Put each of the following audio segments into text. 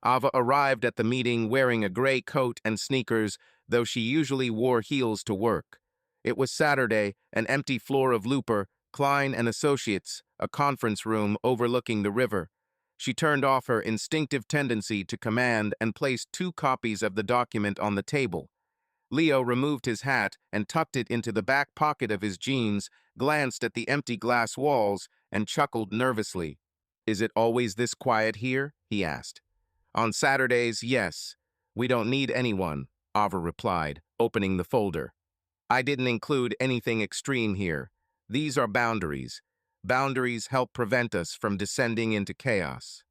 Ava arrived at the meeting wearing a gray coat and sneakers, though she usually wore heels to work. It was Saturday, an empty floor of Looper, Klein and Associates, a conference room overlooking the river. She turned off her instinctive tendency to command and placed 2 copies of the document on the table. Leo removed his hat and tucked it into the back pocket of his jeans, glanced at the empty glass walls, and chuckled nervously. "Is it always this quiet here?" he asked. "On Saturdays, yes. We don't need anyone," Ava replied, opening the folder. "I didn't include anything extreme here. These are boundaries. Boundaries help prevent us from descending into chaos."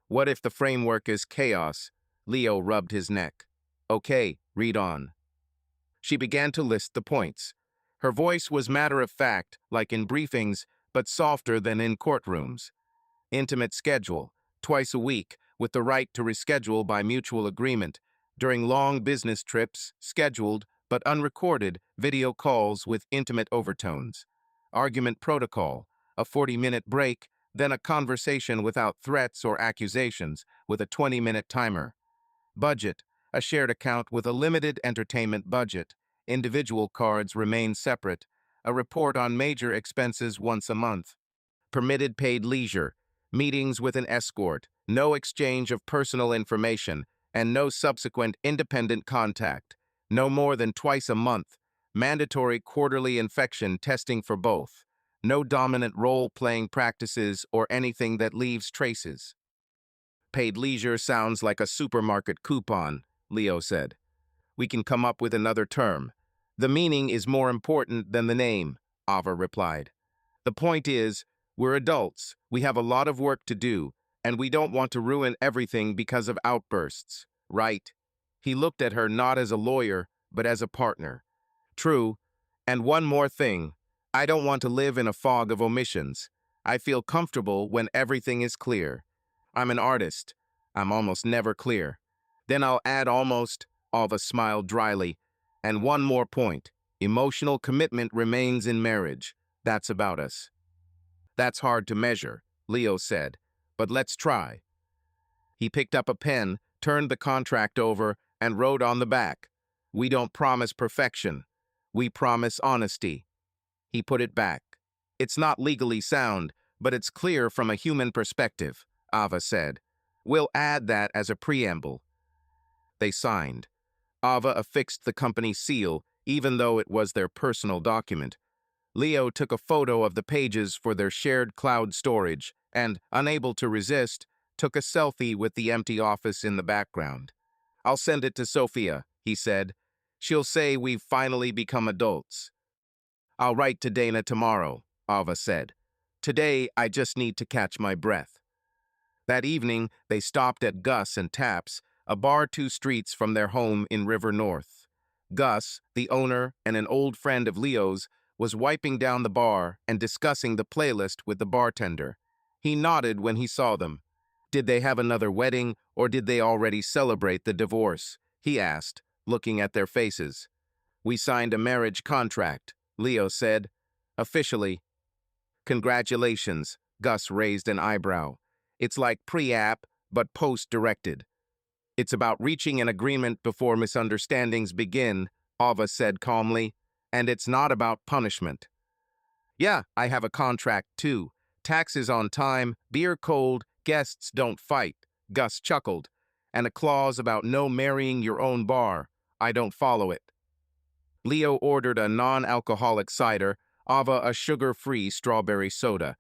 "What if the framework is chaos?" Leo rubbed his neck. "Okay, read on." She began to list the points. Her voice was matter-of-fact, like in briefings, but softer than in courtrooms. Intimate schedule, twice a week, with the right to reschedule by mutual agreement. During long business trips, scheduled, but unrecorded, video calls with intimate overtones. Argument protocol, a 40-minute break, then a conversation without threats or accusations, with a 20-minute timer. Budget, a shared account with a limited entertainment budget. Individual cards remain separate. A report on major expenses once a month. Permitted paid leisure. Meetings with an escort. No exchange of personal information, and no subsequent independent contact. No more than twice a month. Mandatory quarterly infection testing for both. No dominant role-playing practices or anything that leaves traces. "Paid leisure sounds like a supermarket coupon," Leo said. "We can come up with another term." "The meaning is more important than the name," Ava replied. "The point is, we're adults, we have a lot of work to do, and we don't want to ruin everything because of outbursts, right?" He looked at her not as a lawyer, but as a partner. "True. And one more thing. I don't want to live in a fog of omissions. I feel comfortable when everything is clear. I'm an artist. I'm almost never clear." "Then I'll add almost," Ava smiled dryly. "And one more point. Emotional commitment remains in marriage. That's about us." "That's hard to measure," Leo said, "but let's try." He picked up a pen, turned the contract over, and wrote on the back, "We don't promise perfection. We promise honesty." He put it back. "It's not legally sound, but it's clear from a human perspective," Ava said. "We'll add that as a preamble." They signed. Ava affixed the company seal, even though it was their personal document. Leo took a photo of the pages for their shared cloud storage and, unable to resist, took a selfie with the empty office in the background. "I'll send it to Sophia," he said. "She'll say we've finally become adults." "I'll write to Dana tomorrow," Ava said. "Today, I just need to catch my breath." That evening, they stopped at Gus and Taps, a bar 2 streets from their home in River North. Gus, the owner and an old friend of Leo's, was wiping down the bar and discussing the playlist with the bartender. He nodded when he saw them. "Did they have another wedding, or did they already celebrate the divorce?" he asked, looking at their faces. "We signed a marriage contract," Leo said. "Officially." "Congratulations," Gus raised an eyebrow. "It's like pre-app, but post-directed." "It's about reaching an agreement before misunderstandings begin," Ava said calmly. "And it's not about punishment." "Yeah, I have a contract too. Taxes on time, beer cold, guests don't fight," Gus chuckled. "And a clause about no marrying your own bar. I don't follow it." Leo ordered a non-alcoholic cider, Ava a sugar-free strawberry soda.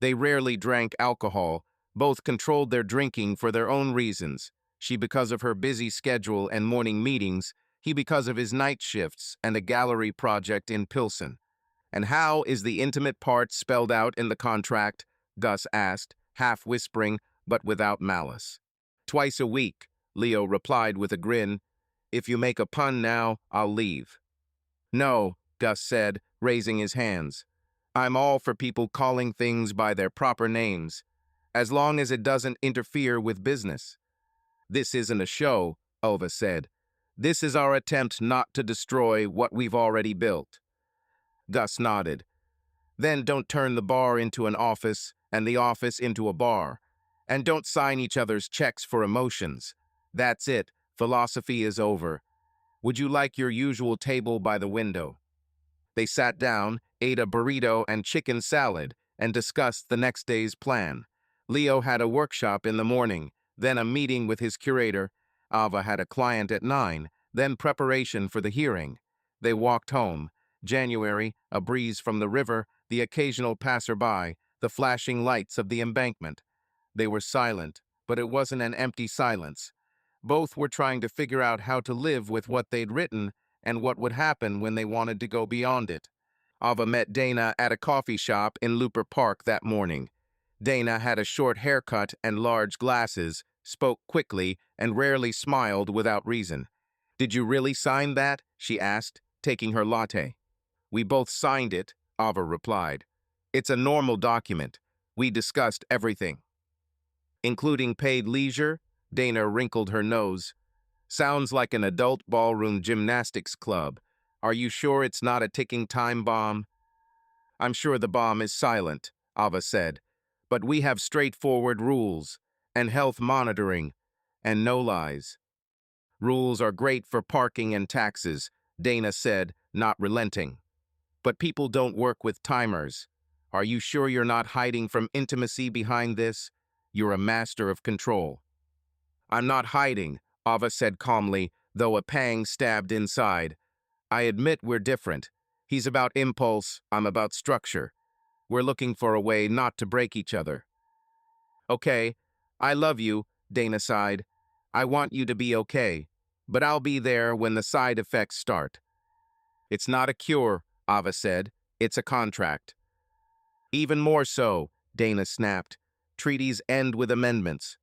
They rarely drank alcohol. Both controlled their drinking for their own reasons. She because of her busy schedule and morning meetings, he because of his night shifts and a gallery project in Pilsen. "And how is the intimate part spelled out in the contract?" Gus asked, half whispering, but without malice. "Twice a week," Leo replied with a grin. "If you make a pun now, I'll leave." "No," Gus said, raising his hands. "I'm all for people calling things by their proper names, as long as it doesn't interfere with business." "This isn't a show," Ova said. "This is our attempt not to destroy what we've already built." Gus nodded. "Then don't turn the bar into an office and the office into a bar. And don't sign each other's checks for emotions. That's it. Philosophy is over. Would you like your usual table by the window? They sat down, ate a burrito and chicken salad, and discussed the next day's plan. Leo had a workshop in the morning, then a meeting with his curator. Ava had a client at 9, then preparation for the hearing. They walked home. January, a breeze from the river, the occasional passerby, the flashing lights of the embankment. They were silent, but it wasn't an empty silence. Both were trying to figure out how to live with what they'd written and what would happen when they wanted to go beyond it. Ava met Dana at a coffee shop in Looper Park that morning. Dana had a short haircut and large glasses, spoke quickly, and rarely smiled without reason. "Did you really sign that?" she asked, taking her latte. "We both signed it," Ava replied. "It's a normal document. We discussed everything." "Including paid leisure?" Dana wrinkled her nose. "Sounds like an adult ballroom gymnastics club. Are you sure it's not a ticking time bomb?" "I'm sure the bomb is silent," Ava said. "But we have straightforward rules, and health monitoring, and no lies." "Rules are great for parking and taxes," Dana said, not relenting. "But people don't work with timers. Are you sure you're not hiding from intimacy behind this? You're a master of control." "I'm not hiding," Ava said calmly, though a pang stabbed inside. "I admit we're different. He's about impulse, I'm about structure. We're looking for a way not to break each other." "Okay, I love you," Dana sighed. "I want you to be okay, but I'll be there when the side effects start." "It's not a cure," Ava said. "It's a contract." "Even more so," Dana snapped. "Treaties end with amendments."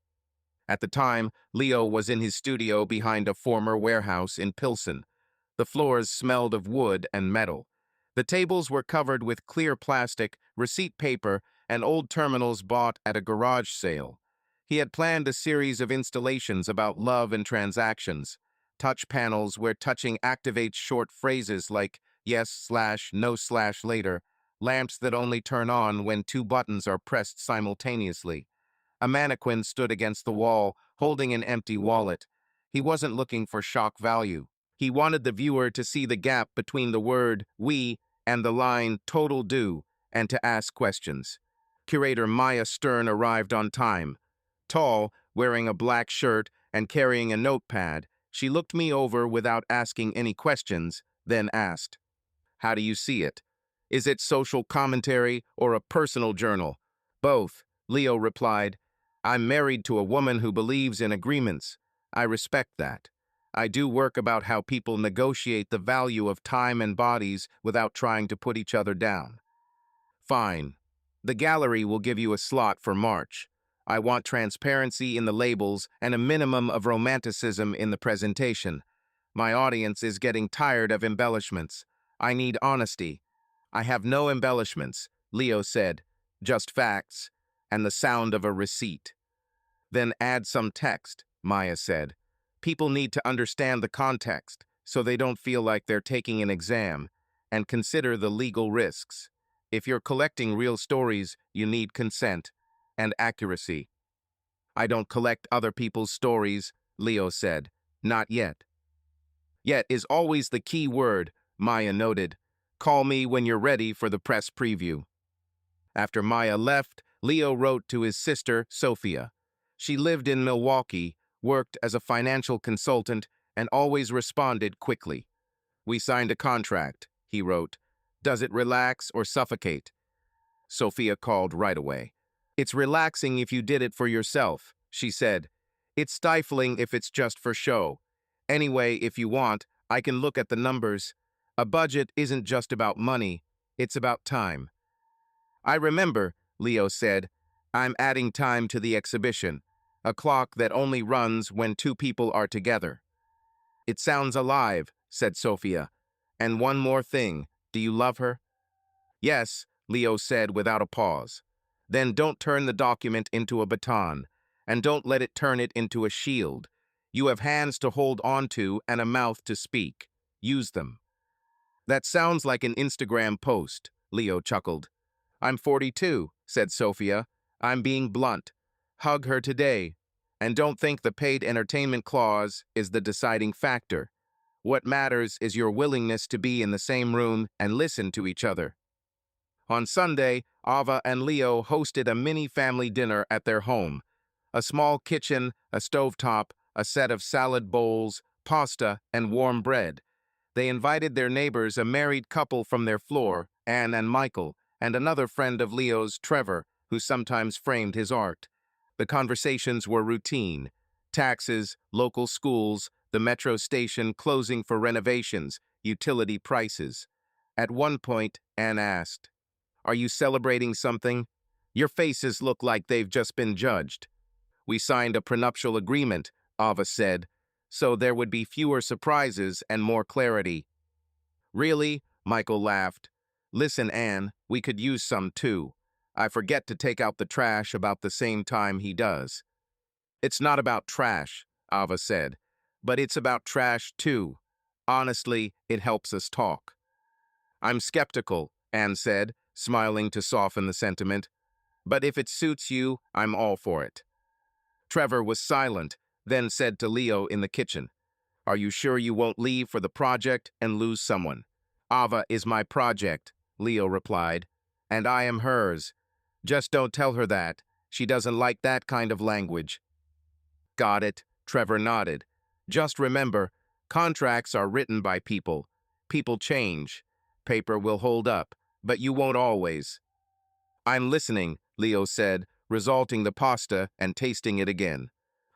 At the time, Leo was in his studio behind a former warehouse in Pilsen. The floors smelled of wood and metal. The tables were covered with clear plastic, receipt paper, and old terminals bought at a garage sale. He had planned a series of installations about love and transactions. Touch panels where touching activates short phrases like yes/no/later, lamps that only turn on when two buttons are pressed simultaneously. A mannequin stood against the wall, holding an empty wallet. He wasn't looking for shock value. He wanted the viewer to see the gap between the word "we" and the line "total do," and to ask questions. Curator Maya Stern arrived on time. Tall, wearing a black shirt and carrying a notepad, she looked me over without asking any questions, then asked, "How do you see it? Is it social commentary or a personal journal?" "Both," Leo replied. "I'm married to a woman who believes in agreements. I respect that. I do work about how people negotiate the value of time and bodies without trying to put each other down." "Fine. The gallery will give you a slot for March. I want transparency in the labels and a minimum of romanticism in the presentation. My audience is getting tired of embellishments. I need honesty." "I have no embellishments," Leo said. "Just facts, and the sound of a receipt." "Then add some text," Maya said. "People need to understand the context, so they don't feel like they're taking an exam, and consider the legal risks. If you're collecting real stories, you need consent and accuracy." "I don't collect other people's stories," Leo said. "Not yet." "Yet is always the key word," Maya noted. "Call me when you're ready for the press preview." After Maya left, Leo wrote to his sister, Sophia. She lived in Milwaukee, worked as a financial consultant, and always responded quickly. "We signed a contract," he wrote. "Does it relax or suffocate?" Sophia called right away. "It's relaxing if you did it for yourself," she said. "It's stifling if it's just for show. Anyway, if you want, I can look at the numbers. A budget isn't just about money, it's about time." "I remember," Leo said. "I'm adding time to the exhibition, a clock that only runs when two people are together." "It sounds alive," said Sophia. "And one more thing, do you love her?" "Yes," Leo said without a pause. "Then don't turn the document into a baton, and don't let it turn it into a shield. You have hands to hold on to and a mouth to speak. Use them." "That sounds like an Instagram post," Leo chuckled. "I'm 42, said Sophia. "I'm being blunt. Hug her today. And don't think the paid entertainment clause is the deciding factor. What matters is your willingness to be in the same room and listen to each other. On Sunday, Ava and Leo hosted a mini family dinner at their home. A small kitchen, a stovetop, a set of salad bowls, pasta, and warm bread. They invited their neighbors, a married couple from their floor, Anne and Michael, and another friend of Leo's, Trevor, who sometimes framed his art. The conversations were routine. Taxes, local schools, the metro station closing for renovations, utility prices. At one point, Anne asked, "Are you celebrating something? Your faces look like they've just been judged." "We signed a prenuptial agreement," Ava said, "so there would be fewer surprises and more clarity." "Really?" Michael laughed. "Listen, Anne, we could use some too. I forget to take out the trash about the same time he does." "It's not about trash," Ava said, "but it's about trash too. Honestly, it helps us talk." "I'm skeptical," Anne said, smiling to soften the sentiment. "But if it suits you, I'm all for it." Trevor was silent, then said to Leo in the kitchen, "Are you sure you won't leave for the project and lose someone?" "Ava is my project," Leo replied, "and I am hers. Just don't tell her that. She doesn't like that kind of language." "Got it," Trevor nodded. "Just remember, contracts are written by people. People change. Paper will hold up, but you won't always." "I'm listening," Leo said, resalting the pasta and tasting it again.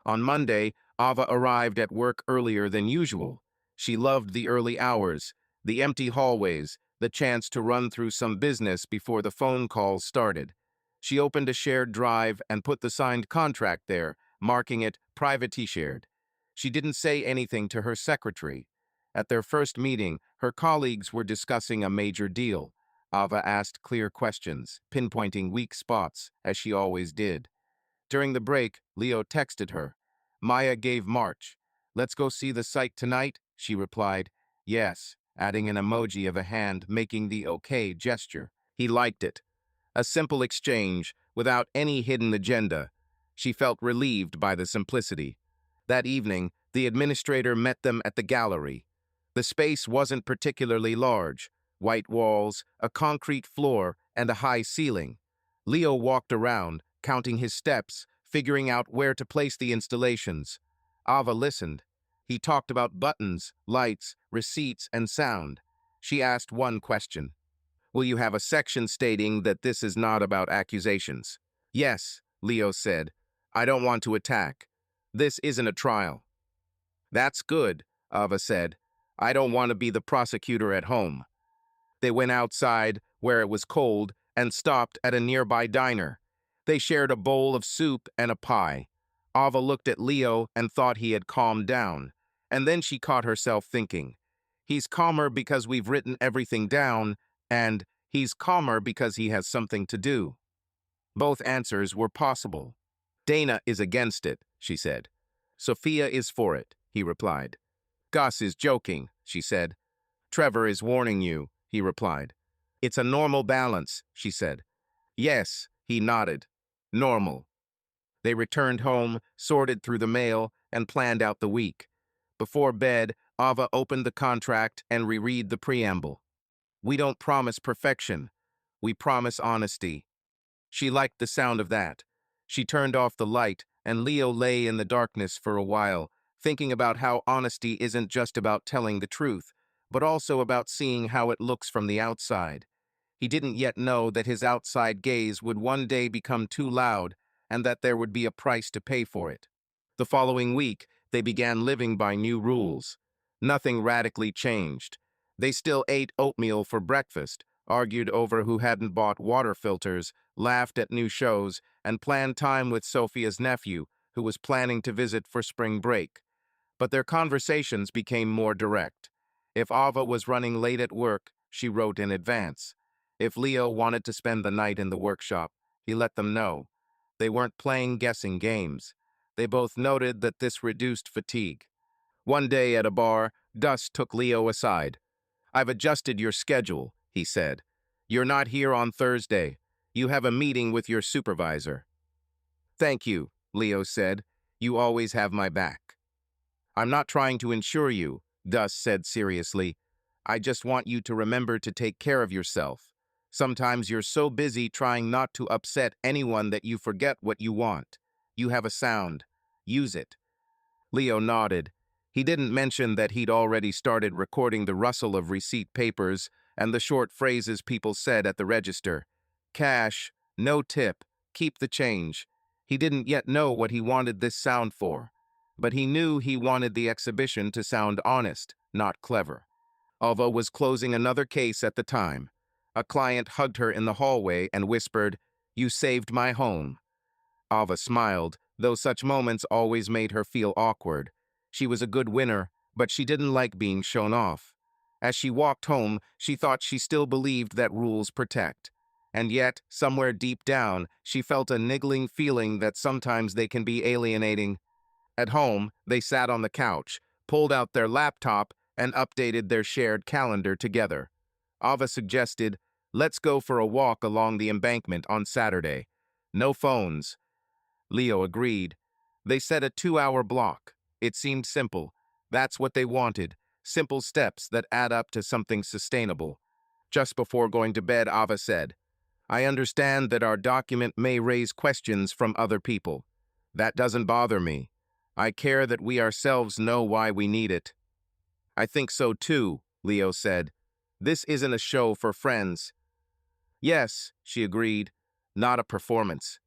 On Monday, Ava arrived at work earlier than usual. She loved the early hours, the empty hallways, the chance to run through some business before the phone calls started. She opened a shared drive and put the signed contract there, marking it privately shared. She didn't say anything to her secretary. At their first meeting, her colleagues were discussing a major deal. Ava asked clear questions, pinpointing weak spots, as she always did. During the break, Leo texted her. Maya gave March. "Let's go see the site tonight?" She replied, "Yes," adding an emoji of a hand making the okay gesture. He liked it. A simple exchange, without any hidden agenda. She felt relieved by the simplicity. That evening, the administrator met them at the gallery. The space wasn't particularly large. White walls, a concrete floor, and a high ceiling. Leo walked around, counting his steps, figuring out where to place the installations. Ava listened. He talked about buttons, lights, receipts, and sound. She asked one question. "Will you have a section stating that this is not about accusations?" "Yes," Leo said. "I don't want to attack. This isn't a trial." "That's good," Ava said. "I don't want to be the prosecutor at home." They went outside, where it was cold, and stopped at a nearby diner. They shared a bowl of soup and a pie. Ava looked at Leo and thought he had calmed down. And then she caught herself thinking, he's calmer because we've written everything down, and he's calmer because he has something to do. Both answers were possible. "Dana is against it," she said. "Sophia is for it," he replied. "Gus is joking," she said. "Trevor is warning you," he replied. "It's a normal balance," she said. "Yes," he nodded. "Normal." They returned home, sorted through the mail, and planned out the week. Before bed, Ava opened the contract and reread the preamble. "We don't promise perfection. We promise honesty." She liked the sound of that. She turned off the light, and Leo lay in the darkness for a while, thinking about how honesty isn't just about telling the truth, but also about seeing how it looks from the outside. He didn't yet know that his outside gaze would one day become too loud, and that there would be a price to pay for it. The following week, they began living by new rules. Nothing radically changed. They still ate oatmeal for breakfast, argued over who hadn't bought water filters, laughed at new shows, and planned time with Sophia's nephew, who was planning to visit for spring break. But their conversations became more direct. If Ava was running late at work, she wrote in advance. If Leo wanted to spend the night in the workshop, he let them know. They weren't playing guessing games. They both noted that this reduced fatigue. One day at a bar, Gus took Leo aside. "I've adjusted your schedule," he said. "You're not here on Thursday. You have a meeting with your supervisor." Thank you, Leo said. You always have my back. I'm not trying to insure you, Gus said seriously. I just want you to remember to take care of yourself. Sometimes you're so busy trying not to upset anyone that you forget what you want. You have a sound. Use it. Leo nodded. He didn't mention that he'd already started recording the rustle of receipt papers and the short phrases people said at the register. Cash, no tip, keep the change. He didn't yet know what he wanted this sound for, but he knew he wanted the exhibition to sound honest, not clever. Alva was closing another case at the time. A client hugged her in the hallway and whispered, "You saved my home." Alva smiled, though such moments always made her feel awkward. She was a good winner, but she didn't like being shown off. As she walked home, she thought she still believed that rules protect. And yet, somewhere deep down, she felt a niggling feeling that sometimes they can be alienating. At home, they sat on the couch, pulled out their laptop, and updated their shared calendar together. Ava suggested, "Let's go for a walk along the embankment on Saturday. No phones." Leo agreed. They set a 2-hour block. It seemed simple. That's what they wanted, simple steps that add up to something sustainable. Just before going to bed, Ava said, "I understand that our document may raise questions from other people. That doesn't bother me. I care that we ourselves know why we need it." "I think so too," Leo said. "This isn't a show for friends." "Yes," she agreed, "not a performance."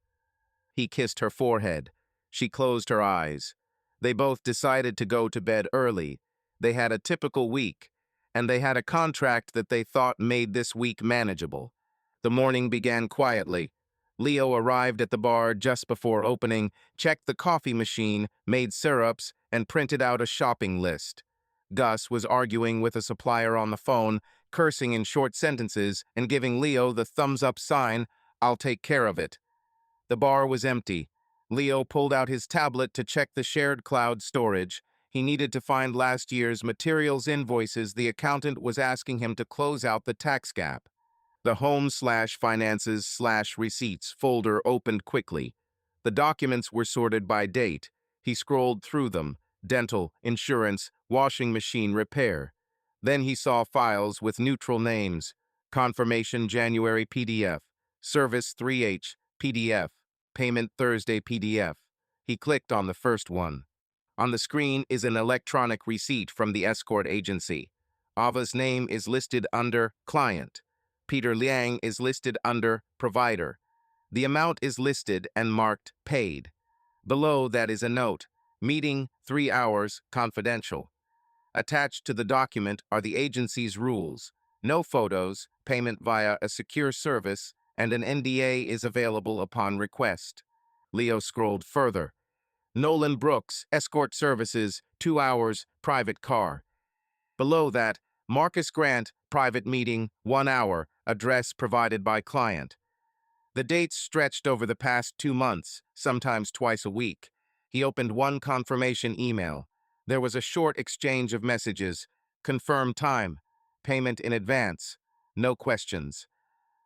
He kissed her forehead. She closed her eyes. They both decided to go to bed early. They had a typical week, and they had a contract that they thought made this week manageable. The morning began quietly. Leo arrived at the bar just before opening, checked the coffee machine, made syrups, and printed out a shopping list. Gus was arguing with a supplier on the phone, cursing in short sentences and giving Leo the thumbs-up sign, "I'll take care of it." The bar was empty. Leo pulled out his tablet to check the shared cloud storage. He needed to find last year's materials invoices the accountant was asking him to close out the tax gap. The home/finances/receipts folder opened quickly. The documents were sorted by date. He scrolled through them: dental, insurance, washing machine repair. Then he saw files with neutral names: confirmation January PDF, service 3H PDF, payment Thursday PDF. He clicked on the first one. On the screen is an electronic receipt from the escort agency. Ava's name is listed under Client. Peter Liang is listed under Provider. The amount is listed and marked Paid. Below that is a note: Meeting 3 hours, confidential. Attached to the document are the agency's rules: no photos, payment via a secure service, and an NDA is available upon request. Leo scrolled further. Nolan Brooks, Escort Services, 2 hours, private car. Below that, Marcus Grant, private meeting, 1 hour, address provided by client. The dates stretched over the past 2 months, sometimes twice a week. He opened one confirmation email. There was a short exchange of messages: confirm time, payment in advance, no questions.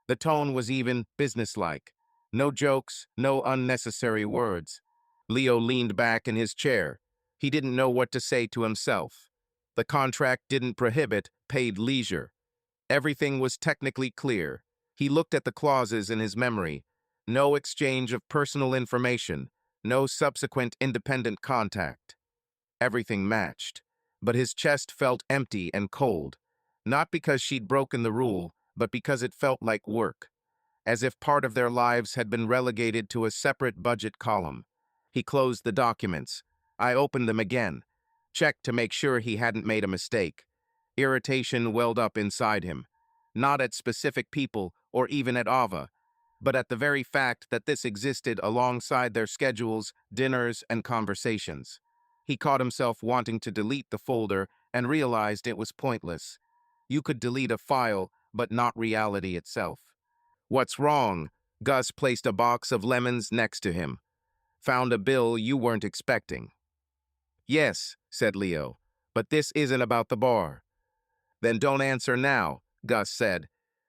The tone was even businesslike. No jokes, no unnecessary words. Leo leaned back in his chair. He didn't know what to say to himself. The contract didn't prohibit paid leisure. Everything was technically clear. He looked at the clauses in his memory. No exchange of personal information. No subsequent independent contact. Everything matched. But his chest felt empty and cold. Not because she'd broken the rule, but because it felt like work, as if part of their lives had been relegated to a separate budget column. He closed the documents. I opened them again, checked to make sure he hadn't made a mistake. Irritation welled up inside him, not at specific people or even at Ava, but at the very fact that this existed alongside their schedules, dinners, and conversations. He caught himself wanting to delete the folder and realized it was pointless. You could delete a file, but not reality itself. "What's wrong?" Gus placed a box of lemons next to him. "Found a bill you weren't expecting." "Yes," said Leo, "but this isn't about the bar." "Then don't answer now," Gus said.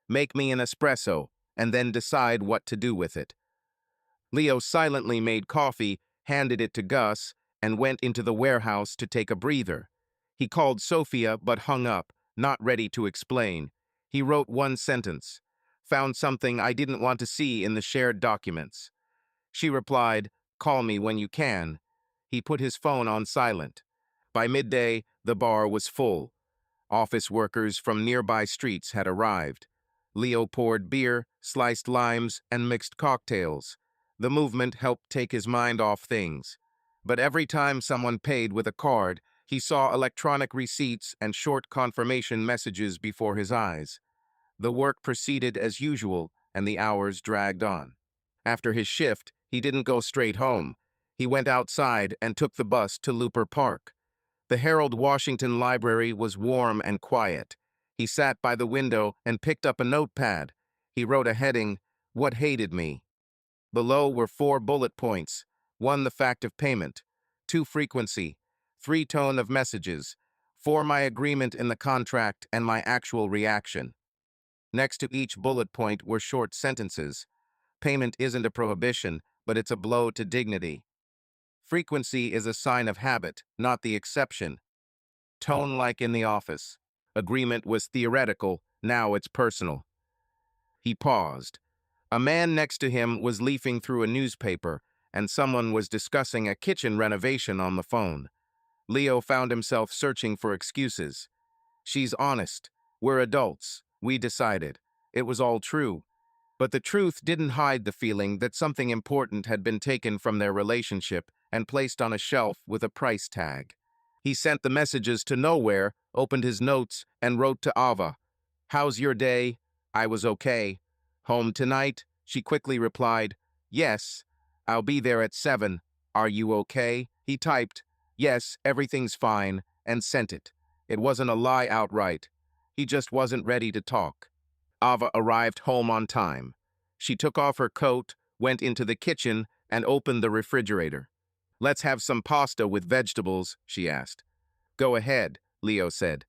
"Make me an espresso, and then decide what to do with it." Leo silently made coffee, handed it to Gus, and went into the warehouse to take a breather. He called Sophia but hung up, not ready to explain. He wrote one sentence. Found something I didn't want to see in the shared documents. She replied, "Call me when you can." He put his phone on silent. By midday, the bar was full. Office workers from nearby streets had arrived. Leo poured beer, sliced limes, and mixed cocktails. The movement helped take his mind off things. But every time someone paid with a card, he saw electronic receipts and short confirmation messages before his eyes. The work proceeded as usual, and the hours dragged on. After his shift, he didn't go straight home. He went outside and took the bus to Looper Park. The Harold Washington Library was warm and quiet. He sat by the window and picked up a notepad. He wrote a heading, "What Hated Me." Below were 4 bullet points. 1, the fact of payment. 2, frequency. 3, tone of messages. 4, my agreement in the contract and my actual reaction. Next to each bullet point were short sentences. Payment isn't a prohibition, but it's a blow to dignity. Frequency is a sign of habit, not the exception. Tone like in the office. Agreement was theoretical, now it's personal. He paused. A man next to him was leafing through a newspaper, and someone was discussing a kitchen renovation on the phone. Leo found himself searching for excuses. She's honest. We're adults. We decided. It was all true. But the truth didn't hide the feeling that something important had been taken from their relationship and placed on a shelf with a price tag. He sent the messages to nowhere, opened his notes, and wrote to Ava. "How's your day?" "I was okay." "Home tonight?" She quickly replied, "Yes. I'll be there at 7. Are you okay?" He typed, "Yes, everything's fine," and sent it. It wasn't a lie outright. He just wasn't ready to talk. Ava arrived home on time. She took off her coat, went into the kitchen, and opened the refrigerator. "Let's have some pasta with vegetables," she asked. "Go ahead," Leo said.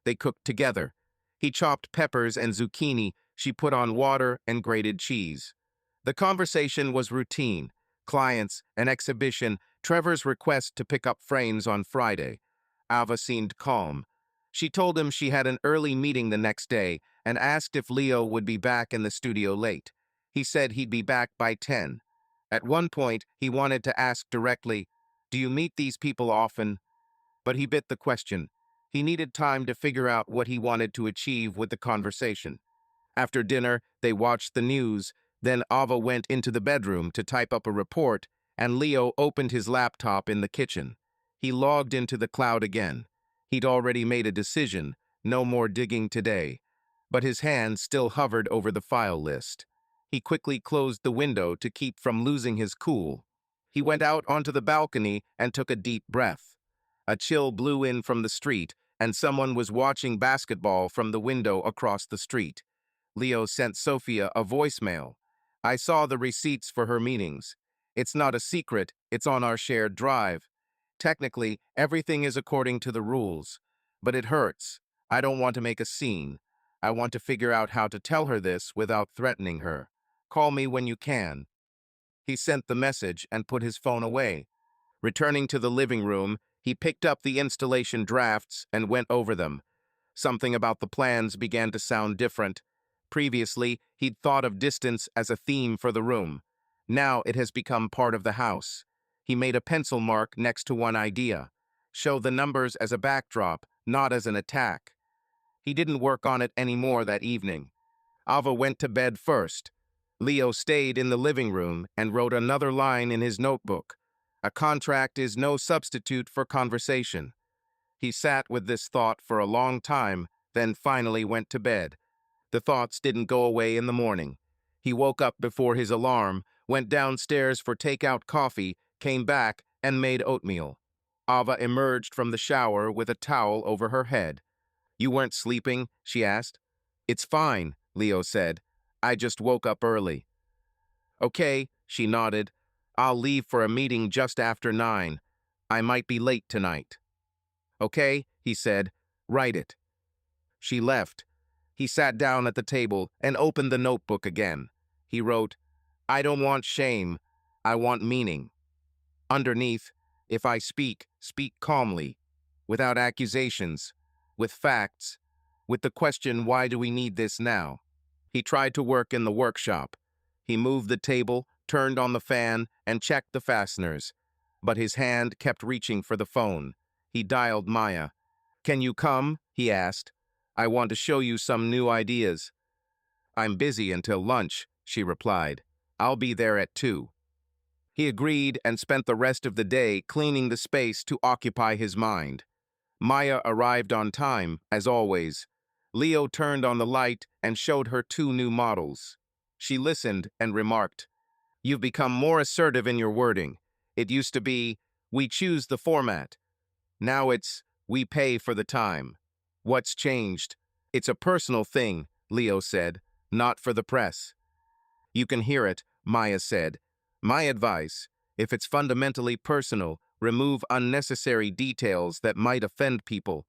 They cooked together. He chopped peppers and zucchini. She put on water and grated cheese. The conversation was routine. Clients, an exhibition, Trevor's request to pick up frames on Friday. Ava seemed calm. She told him she had an early meeting the next day and asked if Leo would be back in the studio late. He said he'd be back by 10. At one point, he wanted to ask directly, "Do you meet these people often?" But he bit the question. He needed time to figure out what he wanted to achieve with the conversation. After dinner, they watched the news. Then Ava went into the bedroom to type up a report, and Leo opened his laptop in the kitchen. He logged into the cloud again. He'd already made a decision, no more digging today. But his hand still hovered over the file list. He quickly closed the window to keep from losing his cool. He went out onto the balcony and took a deep breath. A chill blew in from the street, and someone was watching basketball from the window across the street. Leo sent Sophia a voicemail. "I saw the receipts for her meetings. It's not a secret, it's on our shared drive. Technically, everything is according to the rules. But it hurts. I don't want to make a scene. I want to figure out how to tell her this without threatening her. Call me when you can." He sent the message and put his phone away. Returning to the living room, he picked up the installation drafts and went over them. Something about the plans began to sound different. Previously, he'd thought of distance as a theme for the room. Now it has become part of the house. He made a pencil mark next to one idea. Show the numbers as a backdrop, not as an attack. He didn't work on it anymore that evening. Ava went to bed first. Leo stayed in the living room and wrote another line in his notebook. "A contract is no substitute for conversation." He sat with this thought for a long time, then finally went to bed. The thoughts didn't go away in the morning. He woke up before his alarm, went downstairs for takeout coffee, came back, and made oatmeal. Ava emerged from the shower with a towel over her head. "You weren't sleeping?" she asked. "It's fine," Leo said. "I just woke up early." "Okay," she nodded. "I'll leave for a meeting just after 9. I might be late tonight." "Okay," he said. "Write it." She left. He sat down at the table and opened the notebook again. He wrote, "I don't want shame. I want meaning. Underneath, if I speak, speak calmly, without accusations, with facts, with the question, why do we need this now? He tried to work in the workshop. He moved the table, turned on the fan, and checked the fasteners. But his hand kept reaching for the phone. He dialed Maya. Can you come? He asked. I want to show you some new ideas. I'm busy until lunch, she replied. I'll be there at 2. He agreed and spent the rest of the day cleaning the space to occupy his mind. Maya arrived on time, as always. Leo turned on the light and showed her 2 new models. She listened and remarked, You've become more assertive in your wording. It used to be, we choose the format. Now it's, we pay for the time. What's changed? It's a personal thing, Leo said, not for the press. You can hear it, Maya said. My advice, if it's fundamentally personal, remove unnecessary details that might offend people.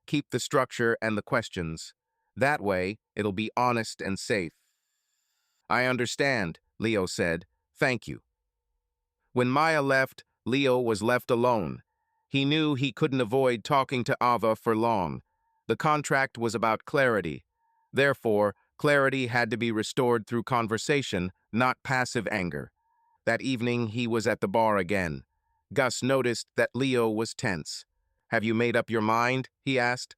Keep the structure and the questions. That way, it'll be honest and safe. I understand, Leo said. Thank you. When Maya left, Leo was left alone. He knew he couldn't avoid talking to Ava for long. The contract was about clarity. Therefore, clarity had to be restored through conversation, not passive anger. That evening, he was at the bar again. Gus noticed that Leo was tense. Have you made up your mind? He asked.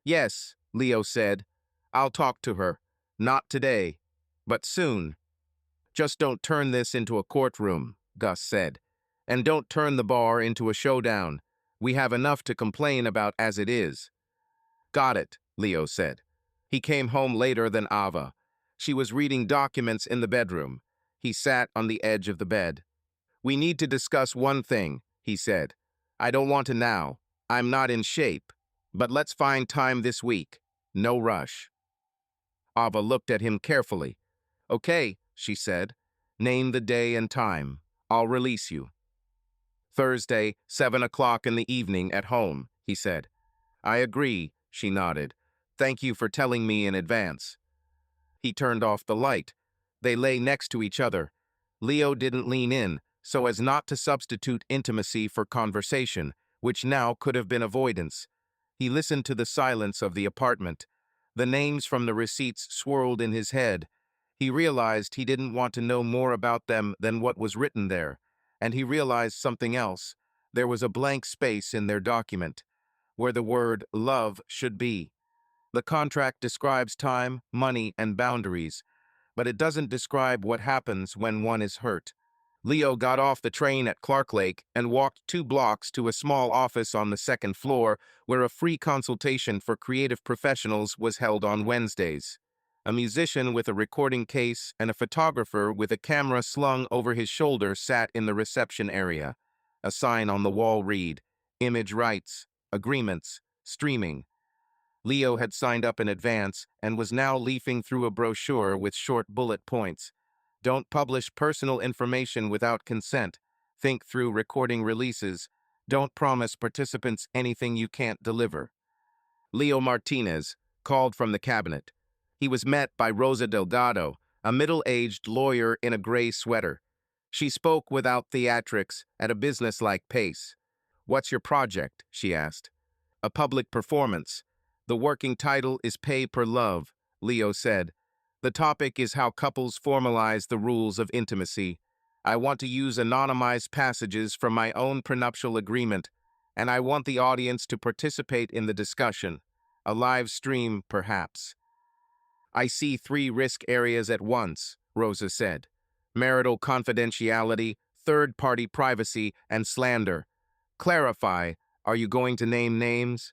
Yes, Leo said. I'll talk to her. Not today, but soon. Just don't turn this into a courtroom, Gus said. And don't turn the bar into a showdown. We have enough to complain about as it is. Got it, Leo said. He came home later than Ava. She was reading documents in the bedroom. He sat on the edge of the bed. We need to discuss one thing, he said. I don't want to now. I'm not in shape. But let's find time this week. No rush. Ava looked at him carefully. Okay, she said. Name the day and time. I'll release you. Thursday, 7 o'clock in the evening at home, he said. I agree, she nodded. Thank you for telling me in advance. He turned off the light. They lay next to each other. Leo didn't lean in, so as not to substitute intimacy for conversation, which now could have been avoidance. He listened to the silence of the apartment. The names from the receipts swirled in his head. He realized he didn't want to know more about them than what was written there. And he realized something else. There was a blank space in their document, where the word love should be. The contract describes time, money, and boundaries, but it doesn't describe what happens when one is hurt. Leo got off the train at Clark Lake and walked 2 blocks to a small office on the 2nd floor where a free consultation for creative professionals was held on Wednesdays. A musician with a recording case and a photographer with a camera slung over his shoulder sat in the reception area. A sign on the wall read, Image rights, agreements, streaming. Leo had signed up in advance and was now leafing through a brochure with short bullet points. Don't publish personal information without consent. Think through recording releases. Don't promise participants anything you can't deliver. Leo Martinez called from the cabinet. He was met by Rosa Delgado, a middle-aged lawyer in a gray sweater. She spoke without theatrics at a businesslike pace. What's your project? She asked. A public performance. The working title is Pay per Love, Leo said. The topic is how couples formalize the rules of intimacy. I want to use anonymized passages from my own prenuptial agreement, and I want the audience to participate in the discussion. A live stream, perhaps. I see 3 risk areas at once, Rosa said. Marital confidentiality, third-party privacy, and slander. Clarify, are you going to name names?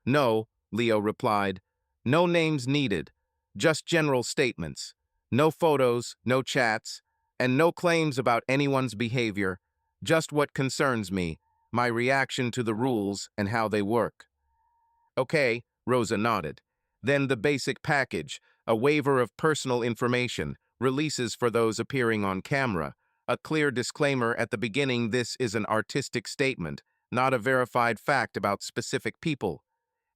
No, Leo replied. No names needed, just general statements. No photos, no chats, and no claims about anyone's behavior. Just what concerns me, my reaction to the rules and how they work. Okay, Rosa nodded. Then the basic package, a waiver of personal information, releases for those appearing on camera, a clear disclaimer at the beginning this is an artistic statement, not a verified fact about specific people.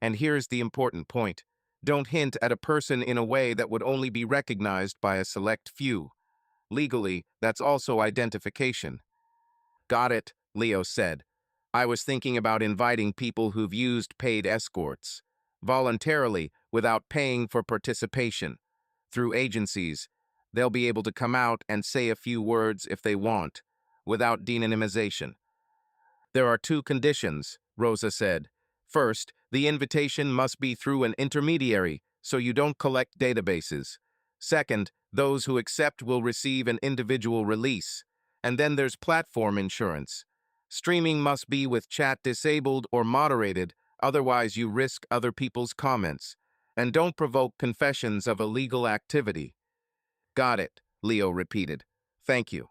And here's the important point. Don't hint at a person in a way that would only be recognized by a select few. Legally, that's also identification. Got it, Leo said. I was thinking about inviting people who've used paid escorts, voluntarily, without paying for participation. Through agencies, they'll be able to come out and say a few words if they want, without de-anonymization. There are two conditions, Rosa said. First, the invitation must be through an intermediary, so you don't collect databases. Second, those who accept will receive an individual release. And then there's platform insurance. Streaming must be with chat disabled or moderated, otherwise you risk other people's comments. And don't provoke confessions of illegal activity. Got it, Leo repeated. Thank you.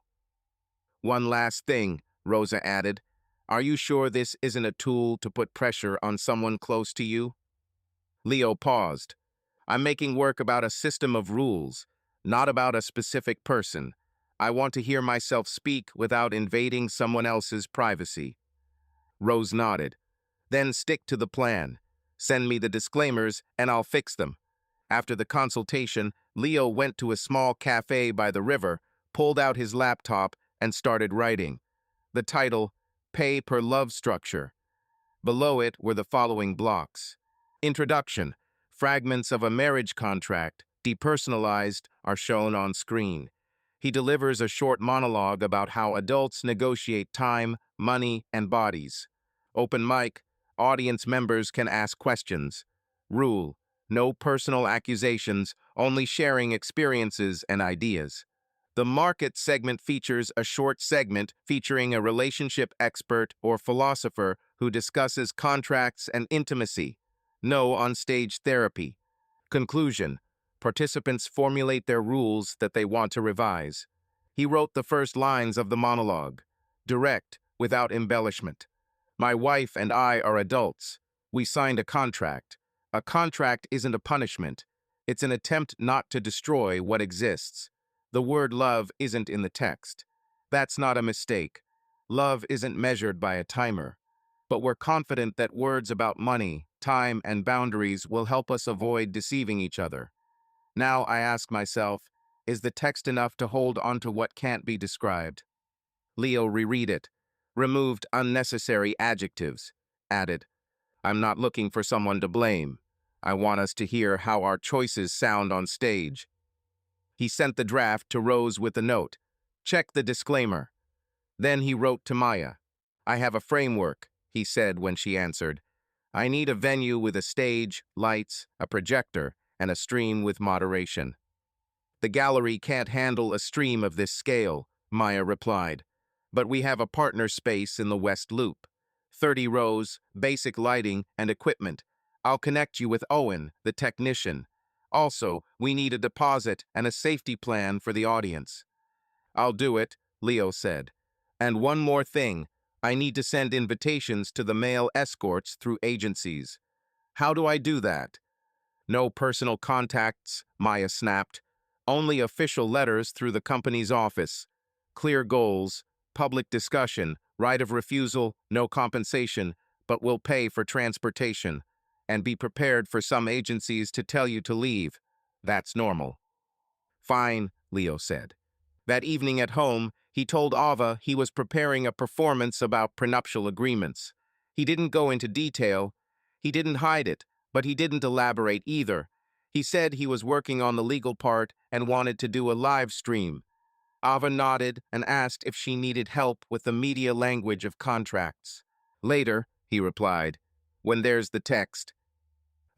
One last thing, Rosa added. Are you sure this isn't a tool to put pressure on someone close to you? Leo paused. I'm making work about a system of rules, not about a specific person. I want to hear myself speak without invading someone else's privacy. Rose nodded. Then stick to the plan. Send me the disclaimers and I'll fix them. After the consultation, Leo went to a small cafe by the river, pulled out his laptop, and started writing. The title, Pay per Love Structure. Below it were the following blocks. Introduction. Fragments of a marriage contract, depersonalized, are shown on screen. He delivers a short monologue about how adults negotiate time, money, and bodies. Open mic. Audience members can ask questions. Rule. No personal accusations, only sharing experiences and ideas. The market segment features a short segment featuring a relationship expert or philosopher who discusses contracts and intimacy. No on-stage therapy. Conclusion. Participants formulate their rules that they want to revise. He wrote the first lines of the monologue. Direct, without embellishment. My wife and I are adults. We signed a contract. A contract isn't a punishment. It's an attempt not to destroy what exists. The word love isn't in the text. That's not a mistake. Love isn't measured by a timer. But we're confident that words about money, time, and boundaries will help us avoid deceiving each other. Now I ask myself, is the text enough to hold onto what can't be described? Leo reread it, removed unnecessary adjectives, added, I'm not looking for someone to blame. I want us to hear how our choices sound on stage. He sent the draft to Rose with a note. Check the disclaimer. Then he wrote to Maya. I have a framework, he said when she answered. I need a venue with a stage, lights, a projector, and a stream with moderation. The gallery can't handle a stream of this scale, Maya replied. But we have a partner space in the West Loop. 30 rows, basic lighting, and equipment. I'll connect you with Owen, the technician. Also, we need a deposit and a safety plan for the audience. I'll do it, Leo said. And one more thing, I need to send invitations to the male escorts through agencies. How do I do that? No personal contacts, Maya snapped. Only official letters through the company's office. Clear goals, public discussion, right of refusal, no compensation, but we'll pay for transportation. And be prepared for some agencies to tell you to leave. That's normal. Fine, Leo said. That evening at home, he told Ava he was preparing a performance about prenuptial agreements. He didn't go into detail. He didn't hide it, but he didn't elaborate either. He said he was working on the legal part and wanted to do a live stream. Ava nodded and asked if she needed help with the media language of contracts. Later, he replied, when there's the text.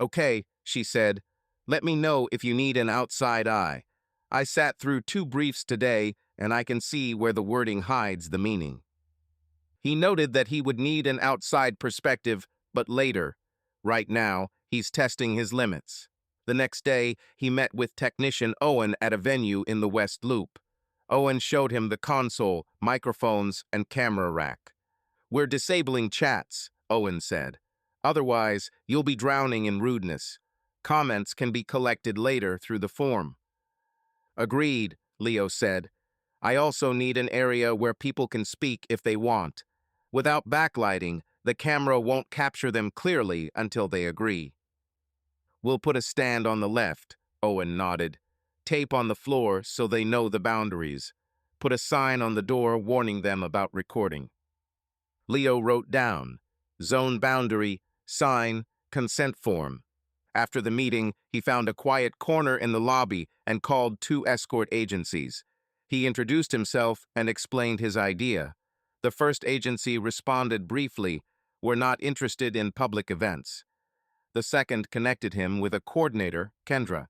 Okay, she said, let me know if you need an outside eye. I sat through 2 briefs today, and I can see where the wording hides the meaning. He noted that he would need an outside perspective, but later. Right now, he's testing his limits. The next day, he met with technician Owen at a venue in the West Loop. Owen showed him the console, microphones, and camera rack. We're disabling chats, Owen said. Otherwise, you'll be drowning in rudeness. Comments can be collected later through the form. Agreed, Leo said. I also need an area where people can speak if they want. Without backlighting, the camera won't capture them clearly until they agree. We'll put a stand on the left, Owen nodded. tape on the floor so they know the boundaries. Put a sign on the door warning them about recording. Leo wrote down, zone boundary, sign, consent form. After the meeting, he found a quiet corner in the lobby and called 2 escort agencies. He introduced himself and explained his idea. The first agency responded briefly, "We're not interested in public events." The second connected him with a coordinator, Kendra.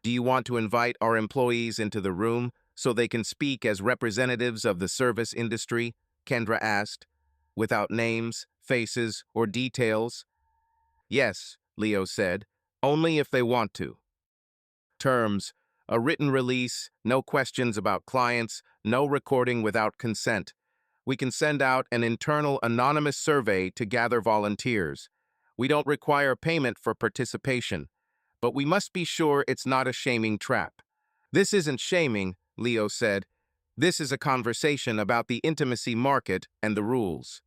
"Do you want to invite our employees into the room so they can speak as representatives of the service industry?" Kendra asked, without names, faces, or details. "Yes," Leo said, "only if they want to." Terms: a written release, no questions about clients, no recording without consent. We can send out an internal anonymous survey to gather volunteers. We don't require payment for participation, but we must be sure it's not a shaming trap. "This isn't shaming," Leo said. "This is a conversation about the intimacy market and the rules."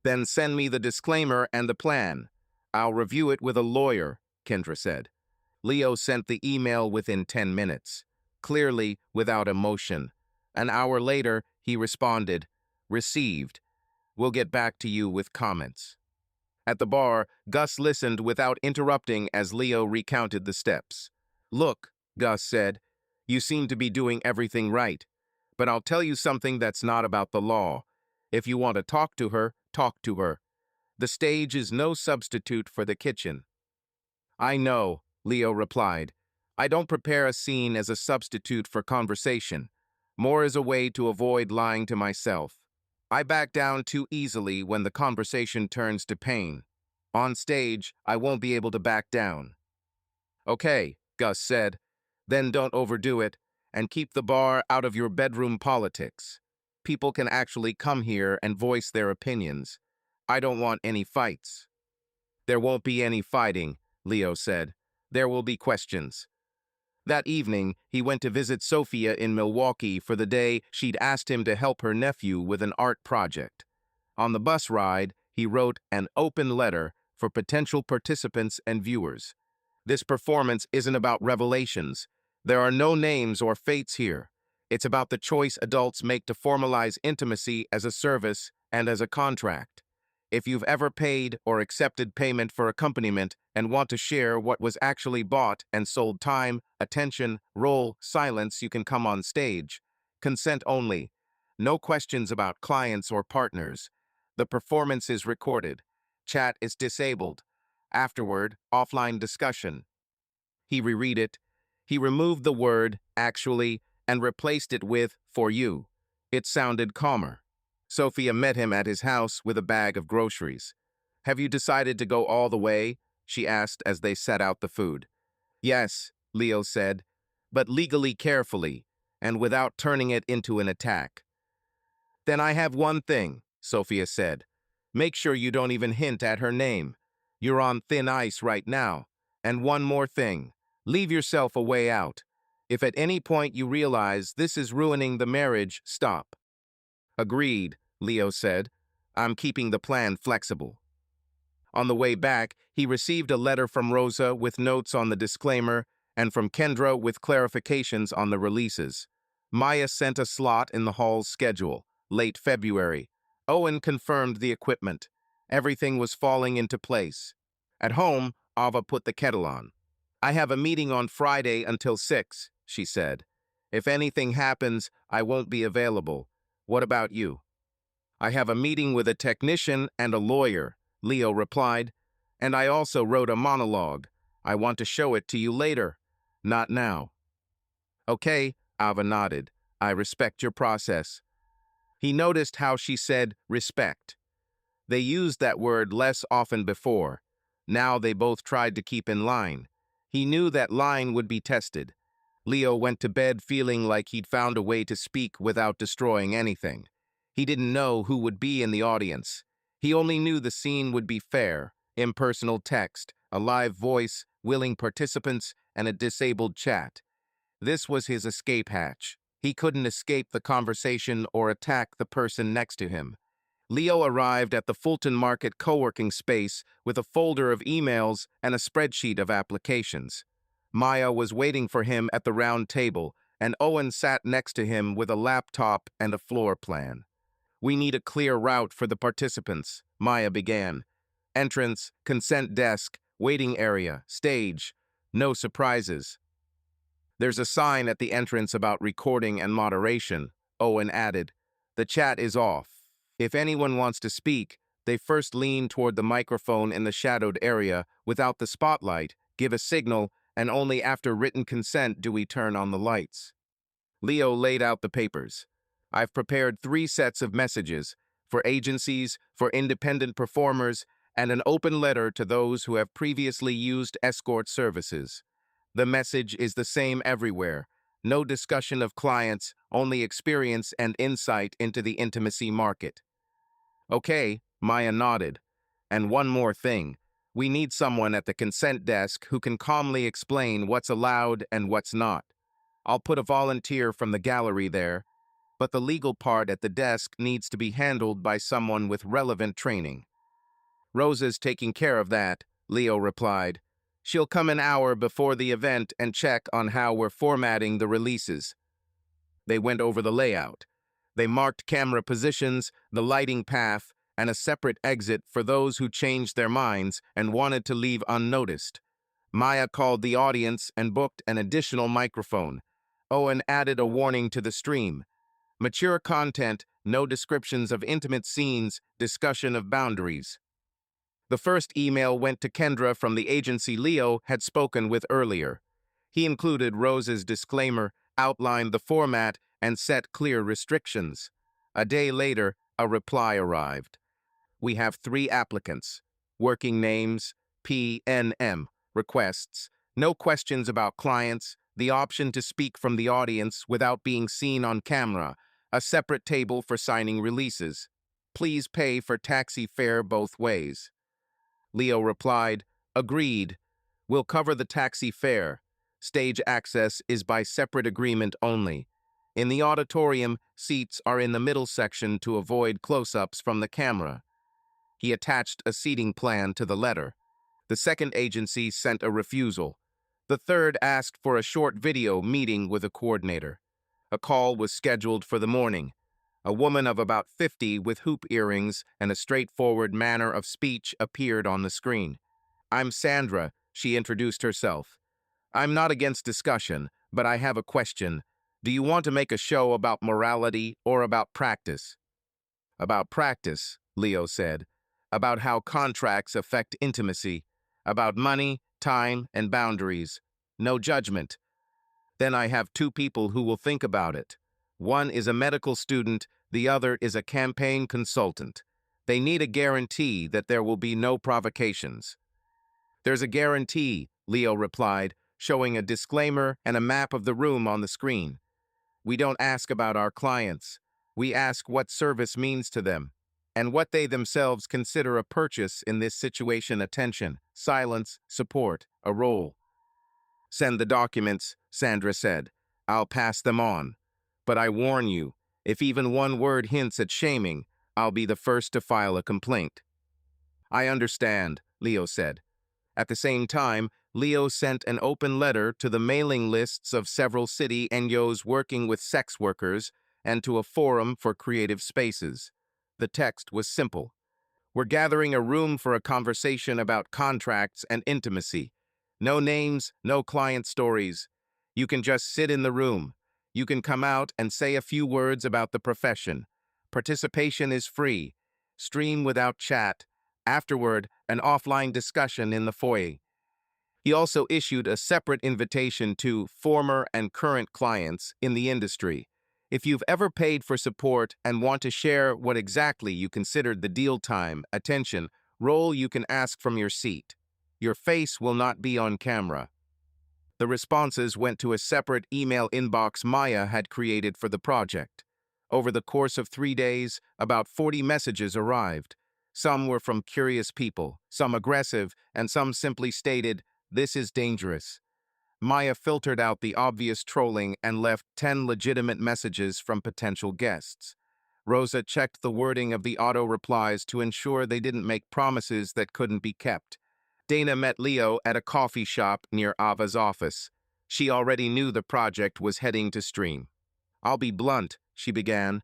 "Then send me the disclaimer and the plan. I'll review it with a lawyer," Kendra said. Leo sent the email within 10 minutes, clearly without emotion. An hour later, he responded, "Received. We'll get back to you with comments." At the bar, Gus listened without interrupting as Leo recounted the steps. "Look," Gus said, "you seem to be doing everything right. But I'll tell you something that's not about the law. If you want to talk to her, talk to her. The stage is no substitute for the kitchen." "I know," Leo replied. "I don't prepare a scene as a substitute for conversation, more as a way to avoid lying to myself. I back down too easily when the conversation turns to pain. On stage, I won't be able to back down." "Okay," Gus said. "Then don't overdo it, and keep the bar out of your bedroom politics. People can actually come here and voice their opinions. I don't want any fights." "There won't be any fighting," Leo said. "There will be questions." That evening, he went to visit Sophia in Milwaukee for the day she'd asked him to help her nephew with an art project. On the bus ride, he wrote an open letter for potential participants and viewers. "This performance isn't about revelations. There are no names or fates here. It's about the choice adults make to formalize intimacy as a service and as a contract. If you've ever paid or accepted payment for accompaniment and want to share what was actually bought and sold time, attention, role, silence, you can come on stage. Consent only. No questions about clients or partners. The performance is recorded. Chat is disabled. Afterward, offline discussion." He reread it. He removed the word "actually" and replaced it with "for you." It sounded calmer. Sophia met him at his house with a bag of groceries. "Have you decided to go all the way?" she asked as they set out the food. "Yes," Leo said, "but legally carefully, and without turning it into an attack." "Then I have one thing," Sophia said. "Make sure you don't even hint at her name. You're on thin ice right now. And one more thing. Leave yourself a way out. If at any point you realize this is ruining the marriage, stop." "Agreed," Leo said. "I'm keeping the plan flexible." On the way back, he received a letter from Rosa with notes on the disclaimer and from Kendra with clarifications on the releases. Maya sent a slot in the hall's schedule, late February. Owen confirmed the equipment. Everything was falling into place. At home, Ava put the kettle on. "I have a meeting on Friday until 6, she said. "If anything happens, I won't be available. What about you?" "I have a meeting with a technician and a lawyer," Leo replied. "And I also wrote a monologue. I want to show it to you later. Not now." "Okay," Ava nodded. "I respect your process." He noticed how she said respect. They used that word less often before. Now they both tried to keep in line. He knew that line would be tested. Leo went to bed feeling like he'd found a way to speak without destroying anything. He didn't know who would be in the audience. He only knew the scene would be fair: impersonal text, a live voice, willing participants, and a disabled chat. This was his escape hatch. He couldn't escape the conversation or attack the person next to him. Leo arrived at the Fulton Market co-working space with a folder of emails and a spreadsheet of applications. Maya was waiting for him at the round table, and Owen sat next to him with a laptop and a floor plan. "We need a clear route for the participants," Maya began. "Entrance, consent desk, waiting area, stage. No surprises." "There's a sign at the entrance about recording and moderation," Owen added. "The chat is off. If anyone wants to speak, they first lean toward the microphone in the shadowed area without the spotlight, give a signal, and only after written consent do we turn on the lights." Leo laid out the papers. "I've prepared 3 sets of messages for agencies, for independent performers, and an open letter to those who have previously used escort services. The message is the same everywhere. No discussion of clients, only experience and insight into the intimacy market." "Okay," Maya nodded. "And one more thing. We need someone at the consent desk who can calmly explain what's allowed and what's not. I'll put a volunteer from the gallery there, but the legal part at the desk needs to be handled by someone with relevant training." "Rosa's taking care of that," Leo replied. "She'll come an hour before the event and check on how we're formatting the releases." They went over the layout. They marked camera positions, the lighting path, and a separate exit for those who changed their minds and wanted to leave unnoticed. Maya called the audience and booked an additional microphone. Owen added a warning to the stream. "Mature content, no descriptions of intimate scenes, discussion of boundaries." The first email went to Kendra from the agency Leo had spoken with earlier. He included Rose's disclaimer, outlined the format, and set clear restrictions. A day later, a reply arrived. "We have 3 applicants. Working names, PNM, requests, no questions about clients, the option to speak from the audience without being seen on camera, a separate table for signing releases. Please pay for taxi fare both ways." Leo replied, "Agreed. We'll cover the taxi fare. Stage access is by separate agreement only. In the auditorium, seats are in the middle section to avoid close-ups from the camera." He attached a seating plan to the letter. The second agency sent a refusal. The third asked for a short video meeting with a coordinator. A call was scheduled for the morning. A woman of about 50 with hoop earrings and a straightforward manner of speech appeared on the screen. "I'm Sandra," she introduced herself. "I'm not against discussion, but I have a question. Do you want to make a show about morality or about practice?" "About practice," Leo said. "About how contracts affect intimacy. About money, time, and boundaries. No judgment." "Then I have 2 people who will think about it. One is a medical student, the other is a campaign consultant. They need a guarantee that there will be no provocations." "There's a guarantee," Leo replied, showing a disclaimer and a map of the room on the screen. "We don't ask about our clients. We ask what service means to them, and what they themselves consider a purchase in this situation: attention, silence, support, a role." "Send the documents," Sandra said. "I'll pass them on. But I warn you, if even one word hints at shaming, I'll be the first to file a complaint." "I understand," Leo said. At the same time, Leo sent an open letter to the mailing lists of several city NGOs working with sex workers and to a forum for creative spaces. The text was simple. "We're gathering a room for a conversation about contracts and intimacy. No names, no client stories. You can just sit in the room. You can come out and say a few words about the profession. Participation is free. Stream without chat. Afterward, an offline discussion in the foyer." He also issued a separate invitation to former and current clients in the industry. "If you've ever paid for support and want to share what exactly you considered the deal time, attention, role, you can ask from your seat. Your face will not be on camera." The responses went to a separate email inbox Maya had created for the project. Over the course of 3 days, about 40 messages arrived. Some were from curious people, some aggressive, and some simply stated, "This is dangerous." Maya filtered out the obvious trolling and left 10 legitimate messages from potential guests. Rosa checked the wording of the auto replies to ensure they didn't make promises that couldn't be kept. Dana met Leo at a coffee shop near Ava's office. She already knew the project was heading to stream. "I'll be blunt," she began.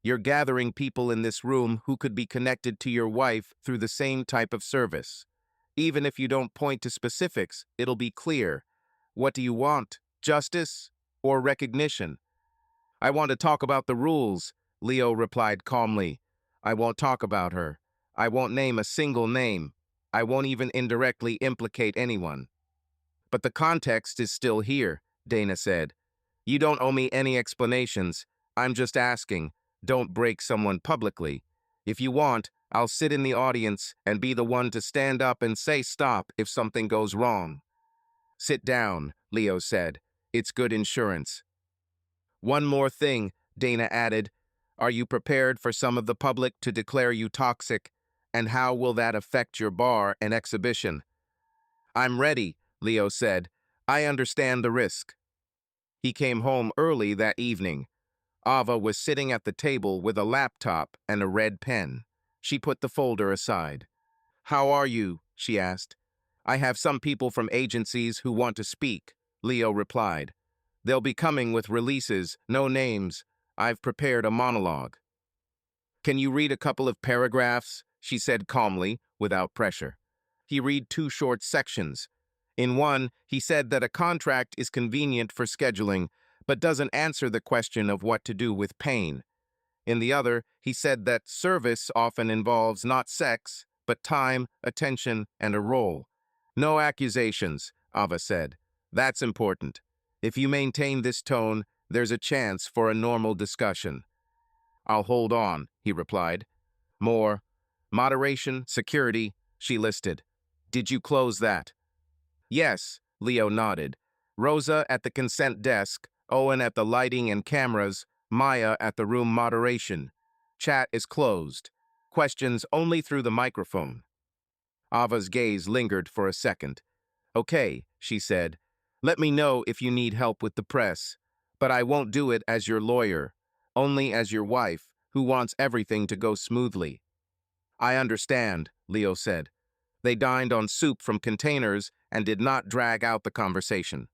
"You're gathering people in this room who could be connected to your wife through the same type of service. Even if you don't point to specifics, it'll be clear. What do you want? Justice or recognition?" "I want to talk about the rules," Leo replied calmly. "I won't talk about her. I won't name a single name. I won't even indirectly implicate anyone." "But the context is still here," Dana said. "You don't owe me any explanations. I'm just asking, don't break someone publicly. If you want, I'll sit in the audience and be the one to stand up and say stop if something goes wrong." "Sit down," Leo said. "It's good insurance." "One more thing," Dana added. "Are you prepared for some of the public to declare you toxic? And how will that affect your bar and exhibition?" "I'm ready," Leo said. "I understand the risk." He came home early that evening. Ava was sitting at the table with a laptop and a red pen. She put the folder aside. "How are you?" she asked. "I have some people from agencies who want to speak," Leo replied. "They'll be coming with releases, no names. I've prepared a monologue." "Can you read a couple of paragraphs?" she said calmly, without pressure. He read 2 short sections. In one, he said that a contract is convenient for scheduling, but doesn't answer the question of what to do with pain. In the other, he said that service often involves not sex, but time, attention, and a role. "No accusations," Ava said. "That's important. If you maintain this tone, there's a chance for a normal discussion." "I'll hold on," he replied. "More. Moderation, security," she listed. "Did you close that?" "Yes," Leo nodded. "Rosa at the consent desk, Owen at the lighting and cameras, Maya at the room moderation. Chat is closed. Questions only through the microphone." Ava's gaze lingered for a second. "Okay," she said. "Let me know if you need help with the press. But I won't do it as your lawyer, only as your wife, who wants everything to go smoothly." "I understand," Leo said. They dined on soup from containers and did not drag out the conversation.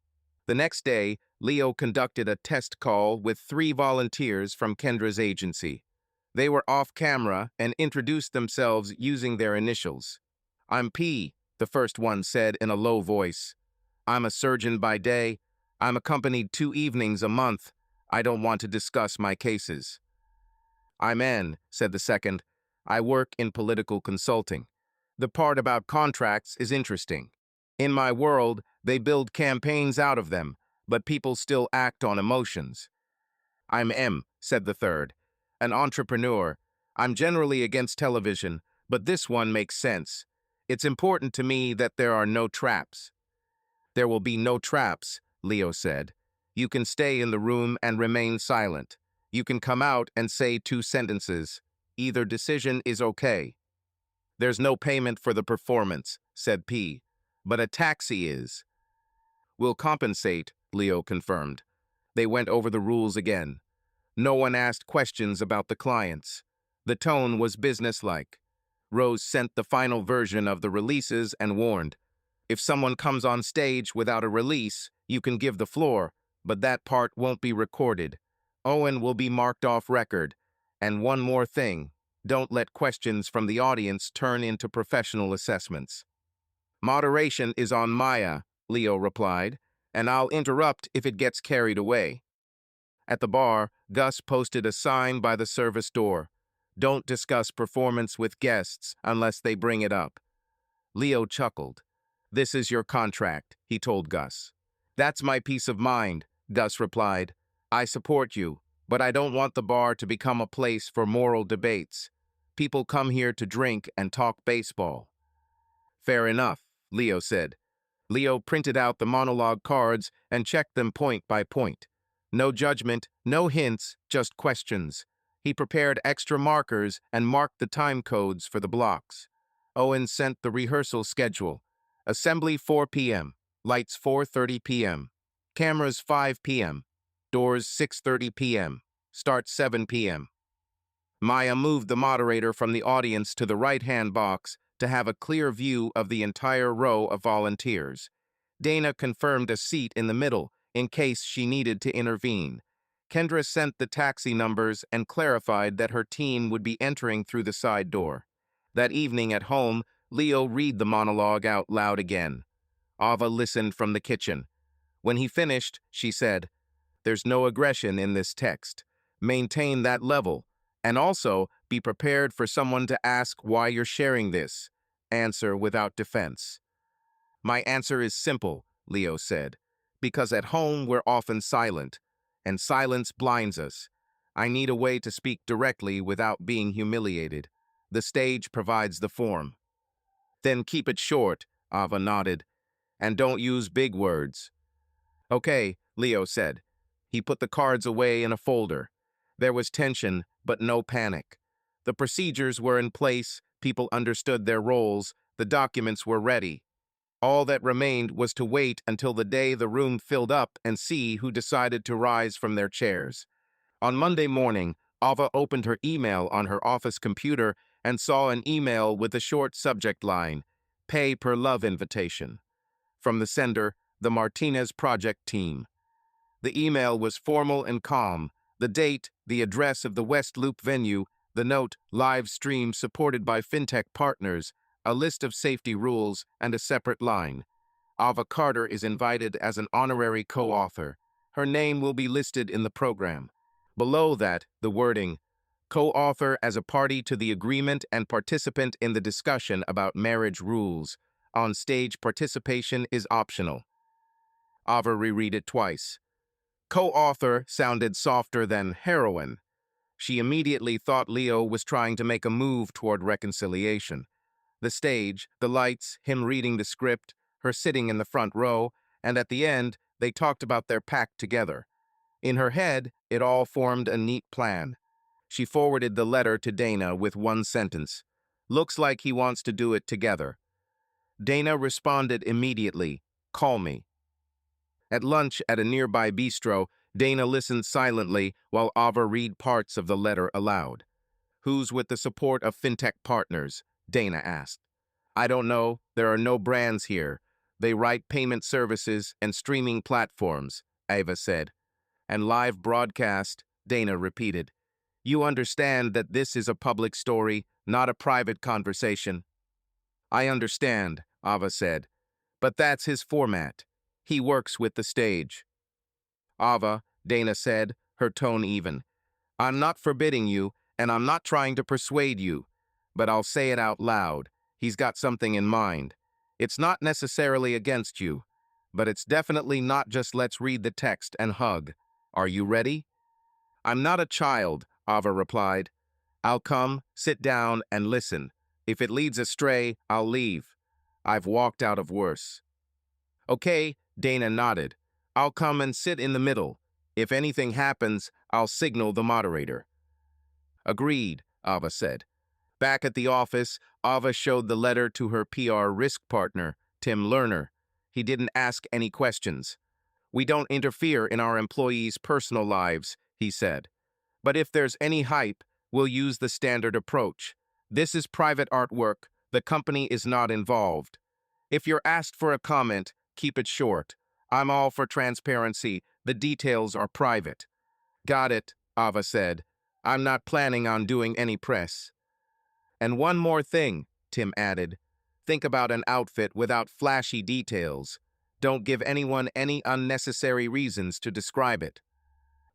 The next day, Leo conducted a test call with 3 volunteers from Kendra's agency. They were off camera and introduced themselves using their initials. "I'm P," the first one said in a low voice. "I'm a surgeon by day. I'm accompanied 2 evenings a month. I don't want to discuss my cases." "I'm N," said the second. "I work in political consulting. The part about contracts is interesting. In my world, they build campaigns out of them, but people still act on emotions." "I'm M," said the third. "An entrepreneur. I'm generally against television, but this one makes sense. It's important to me that there are no traps." "There will be no traps," Leo said. "You can stay in the room and remain silent. You can come out and say 2 sentences. Either decision is okay." "There's no payment for the performance," said P, "but a taxi is." "We'll compensate," Leo confirmed. They went over the rules again. No one asked questions about the clients. The tone was businesslike. Rose sent the final version of the releases and warned, "If someone comes on stage without a release, you can give the floor, but that part won't be recorded. Owen will be marked off record. And one more thing, don't let questions from the audience turn into professional assessments." "Moderation is on Maya," Leo replied, "and I'll interrupt if it gets carried away." At the bar, Gus posted a sign by the service door. "Don't discuss performance with guests unless they bring it up." Leo chuckled. "This is your contract," he told Gus. "That's my peace of mind," Gus replied. "I support you, but I don't want the bar to become a place for moral debates. People come here to drink and talk baseball." "Fair enough," Leo said. Leo printed out the monologue cards and checked them point by point. No judgment, no hints, just questions. He prepared extra markers and marked the time codes for the blocks. Owen sent the rehearsal schedule. Assembly 4 p.m., lights 4:30 p.m., cameras 5 p.m., doors 6:30 p.m., start 7 p.m. Maya moved the moderator from the audience to the right-hand box to have a clear view of the entire row of volunteers. Dana confirmed a seat in the middle in case she needed to intervene. Kendra sent the taxi numbers and clarified that her team would be entering through the side door. That evening at home, Leo read the monologue out loud again. Ava listened from the kitchen. When he finished, she said, "There's no aggression in this text. Maintain that level. And also, be prepared for someone to ask why you're sharing this. Answer without defense." "My answer is simple," Leo said. "Because at home we're often silent, and silence blinds us. I need a way to speak directly without being humiliated. The stage provides the form." "Then keep it short," Ava nodded. "And don't use big words." "Okay," Leo said. He put the cards away in a folder. There was tension, but no panic. The procedures were in place, people understood their roles, the documents were ready. All that remained was to wait until the day the room filled up and see who decided to rise from their chairs. On Monday morning, Ava opened her email on her office computer and saw an email with a short subject line, "Pay per love invitation." From the sender, the Martinez Project Team. The email was formal and calm. The date, the address of the West Loop venue, the note, live stream supported by fintech partners, a list of safety rules, and a separate line. Ava Carter is invited as an honorary co-author. Her name will be listed in the program. Below that, the wording, "Co-author as a party to the agreement and participant in the discussion about marriage rules. On stage participation is optional." Ava reread it twice. Co-author sounded softer than heroine. She immediately thought Leo was trying to make a move toward reconciliation. The stage, the lights, him reading the script, her sitting in the front row, and at the end, they talked about their pact together. In her head, it all formed a neat plan. She forwarded the letter to Dana with one sentence. "Looks like he wants to do it together." Dana responded immediately, "Call me." At lunch at a nearby bistro, Dana listened silently while Ava read parts of the letter aloud. "Who's with the support of fintech partners?" Dana asked. "I don't know. There are no brands here. They write payment services and streaming platforms," Ava said. "And live broadcast," Dana repeated. "You understand that this is a public story, not a private conversation." "I understand," Ava said. "But that's his format. He works with the stage." "Ava," Dana said, her tone even, "I'm not forbidding you, and I'm not trying to persuade you. But I'll say it out loud. He's got something in mind. It's not necessarily against you, but it's definitely not just let's read the text and hug. Are you ready?" "I'm not a child," Ava replied. "I'll come, sit down, and listen. If it leads astray, I'll leave. I've walked out of worse." "Okay," Dana nodded. "I'll come and sit in the middle. If anything happens, I'll signal the moderator." "Agreed," Ava said. Back at the office, Ava showed the letter to her PR risk partner, Tim Lerner. He didn't ask any questions. "We don't interfere in our employees' personal lives," he said. "But if there's any hype, we'll use the standard approach. This is private artwork. The company is not involved. If you're asked for a comment, keep it short. I'm all for transparency. The details are private." "Got it," Ava said. "I'm not planning on doing any press." "And one more thing," Tim added. "Think about an outfit without flashy details. Don't give anyone any unnecessary reasons to describe it."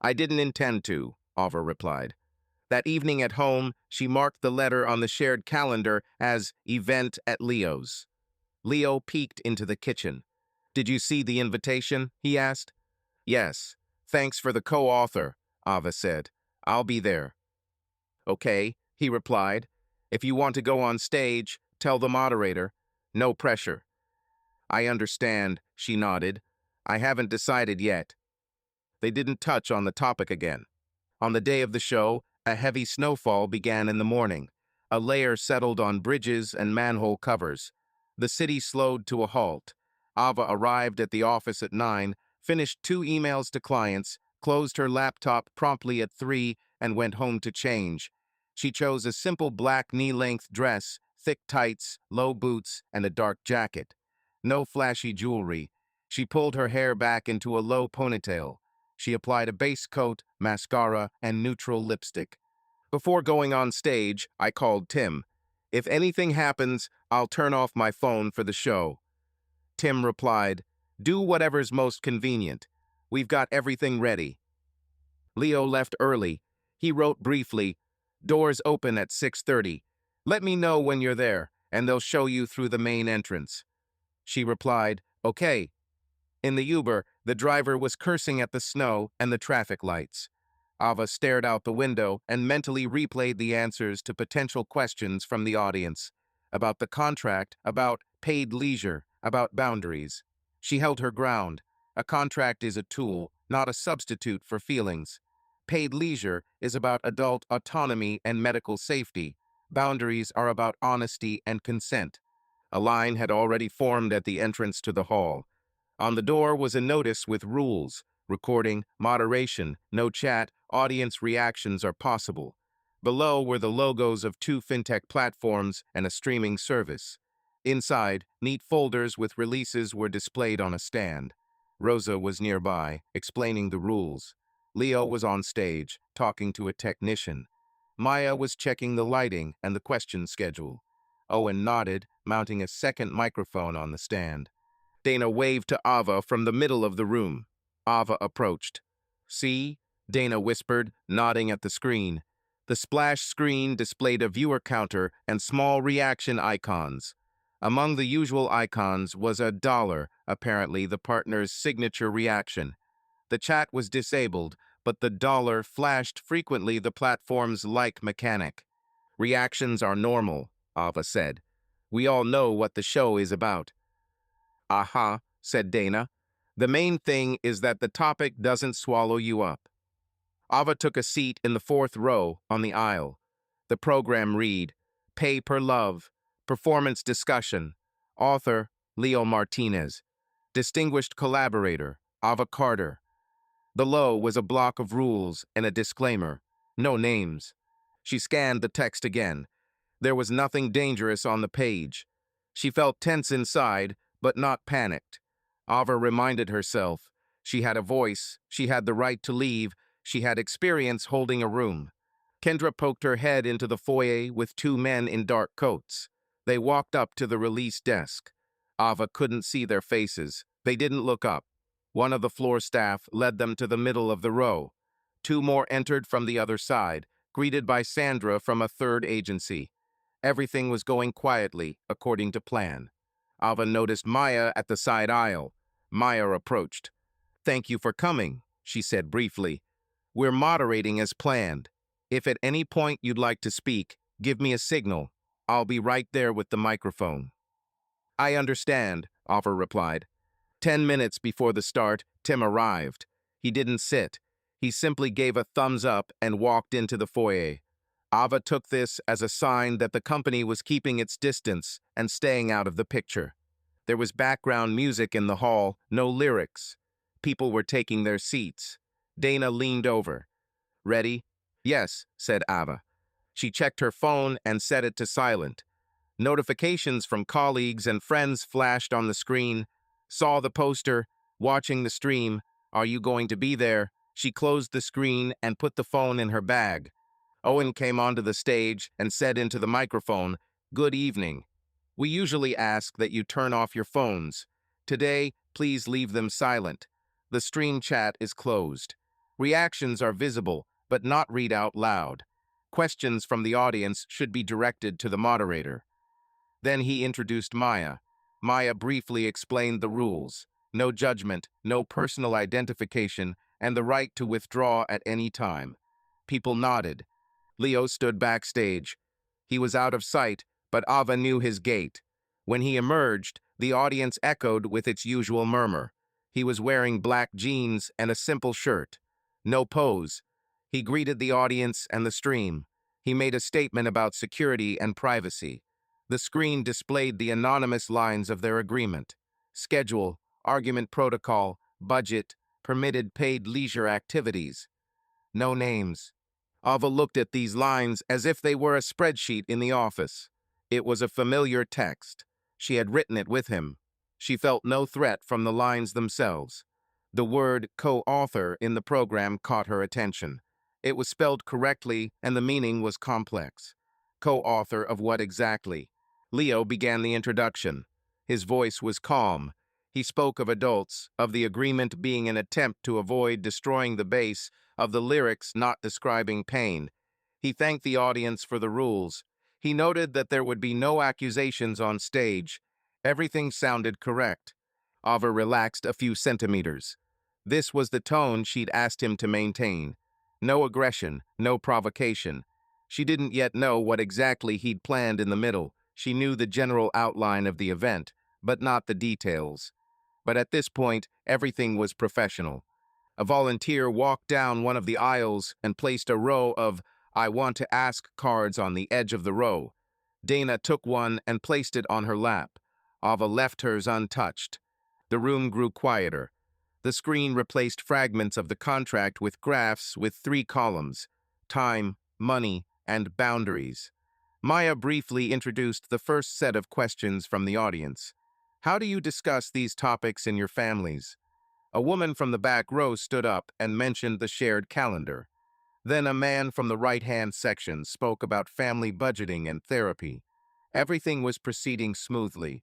"I didn't intend to," Ava replied. That evening at home, she marked the letter on the shared calendar as "Event at Leo's." Leo peeked into the kitchen. "Did you see the invitation?" he asked. "Yes. Thanks for the co-author," Ava said. "I'll be there." "Okay," he replied. "If you want to go on stage, tell the moderator. No pressure." "I understand," she nodded. "I haven't decided yet." They didn't touch on the topic again. On the day of the show, a heavy snowfall began in the morning. A layer settled on bridges and manhole covers. The city slowed to a halt. Ava arrived at the office at 9, finished 2 emails to clients, closed her laptop promptly at 3, and went home to change. She chose a simple black knee-length dress, thick tights, low boots, and a dark jacket. No flashy jewelry. She pulled her hair back into a low ponytail. She applied a base coat, mascara, and neutral lipstick. Before going on stage, I called Tim. If anything happens, I'll turn off my phone for the show. Tim replied, do whatever's most convenient. We've got everything ready. Leo left early. He wrote briefly, doors open at 6:30. Let me know when you're there, and they'll show you through the main entrance. She replied, okay. In the Uber, the driver was cursing at the snow and the traffic lights. Ava stared out the window and mentally replayed the answers to potential questions from the audience. About the contract, about paid leisure, about boundaries. She held her ground. A contract is a tool, not a substitute for feelings. Paid leisure is about adult autonomy and medical safety. Boundaries are about honesty and consent. A line had already formed at the entrance to the hall. On the door was a notice with rules: recording, moderation, no chat, audience reactions are possible. Below were the logos of 2 fintech platforms and a streaming service. Inside, neat folders with releases were displayed on a stand. Rosa was nearby, explaining the rules. Leo was on stage, talking to a technician. Maya was checking the lighting and the question schedule. Owen nodded, mounting a second microphone on the stand. Dana waved to Ava from the middle of the room. Ava approached. See? Dana whispered, nodding at the screen. The splash screen displayed a viewer counter and small reaction icons. Among the usual icons was a dollar, apparently the partner's signature reaction. The chat was disabled, but the dollar flashed frequently, the platform's like mechanic. Reactions are normal, Ava said. We all know what the show is about. Aha, said Dana. The main thing is that the topic doesn't swallow you up. Ava took a seat in the 4th row on the aisle. The program read, Pay per Love, Performance Discussion, Author, Leo Martinez, Distinguished Collaborator, Ava Carter. Below was a block of rules and a disclaimer, no names. She scanned the text again. There was nothing dangerous on the page. She felt tense inside, but not panicked. Ava reminded herself. She had a voice, she had the right to leave, she had experience holding a room. Kendra poked her head into the foyer with 2 men in dark coats. They walked up to the release desk. Ava couldn't see their faces. They didn't look up. One of the floor staff led them to the middle of the row. 2 more entered from the other side, greeted by Sandra from a 3rd agency. Everything was going quietly, according to plan. Ava noticed Maya at the side aisle. Maya approached. Thank you for coming, she said briefly. We're moderating as planned. If at any point you'd like to speak, give me a signal. I'll be right there with the microphone. I understand, Ava replied. 10 minutes before the start, Tim arrived. He didn't sit. He simply gave a thumbs up and walked into the foyer. Ava took this as a sign that the company was keeping its distance and staying out of the picture. There was background music in the hall, no lyrics. People were taking their seats. Dana leaned over. Ready? Yes, said Ava. She checked her phone and set it to silent. Notifications from colleagues and friends flashed on the screen. Saw the poster, watching the stream. Are you going to be there? She closed the screen and put the phone in her bag. Owen came onto the stage and said into the microphone, Good evening. We usually ask that you turn off your phones. Today, please leave them silent. The stream chat is closed. Reactions are visible, but not read out loud. Questions from the audience should be directed to the moderator. Then he introduced Maya. Maya briefly explained the rules. No judgment, no personal identification, and the right to withdraw at any time. People nodded. Leo stood backstage. He was out of sight, but Ava knew his gait. When he emerged, the audience echoed with its usual murmur. He was wearing black jeans and a simple shirt. No pose. He greeted the audience and the stream. He made a statement about security and privacy. The screen displayed the anonymous lines of their agreement. Schedule, argument protocol, budget, permitted paid leisure activities. No names. Ava looked at these lines as if they were a spreadsheet in the office. It was a familiar text. She had written it with him. She felt no threat from the lines themselves. The word co-author in the program caught her attention. It was spelled correctly, and the meaning was complex. Co-author of what exactly? Leo began the introduction. His voice was calm. He spoke of adults, of the agreement being an attempt to avoid destroying the base, of the lyrics not describing pain. He thanked the audience for the rules. He noted that there would be no accusations on stage. Everything sounded correct. Ava relaxed a few centimeters. This was the tone she'd asked him to maintain. No aggression, no provocation. She didn't yet know what exactly he'd planned in the middle. She knew the general outline of the event, but not the details. But at this point, everything was professional. A volunteer walked down one of the aisles and placed a row of "I want to ask" cards on the edge of the row. Dana took one and placed it on her lap. Ava left hers untouched. The room grew quieter. The screen replaced fragments of the contract with graphs with 3 columns: time, money, and boundaries. Maya briefly introduced the first set of questions from the audience. How do you discuss these topics in your families? A woman from the back row stood up and mentioned the shared calendar. Then a man from the right-hand section spoke about family budgeting and therapy. Everything was proceeding smoothly.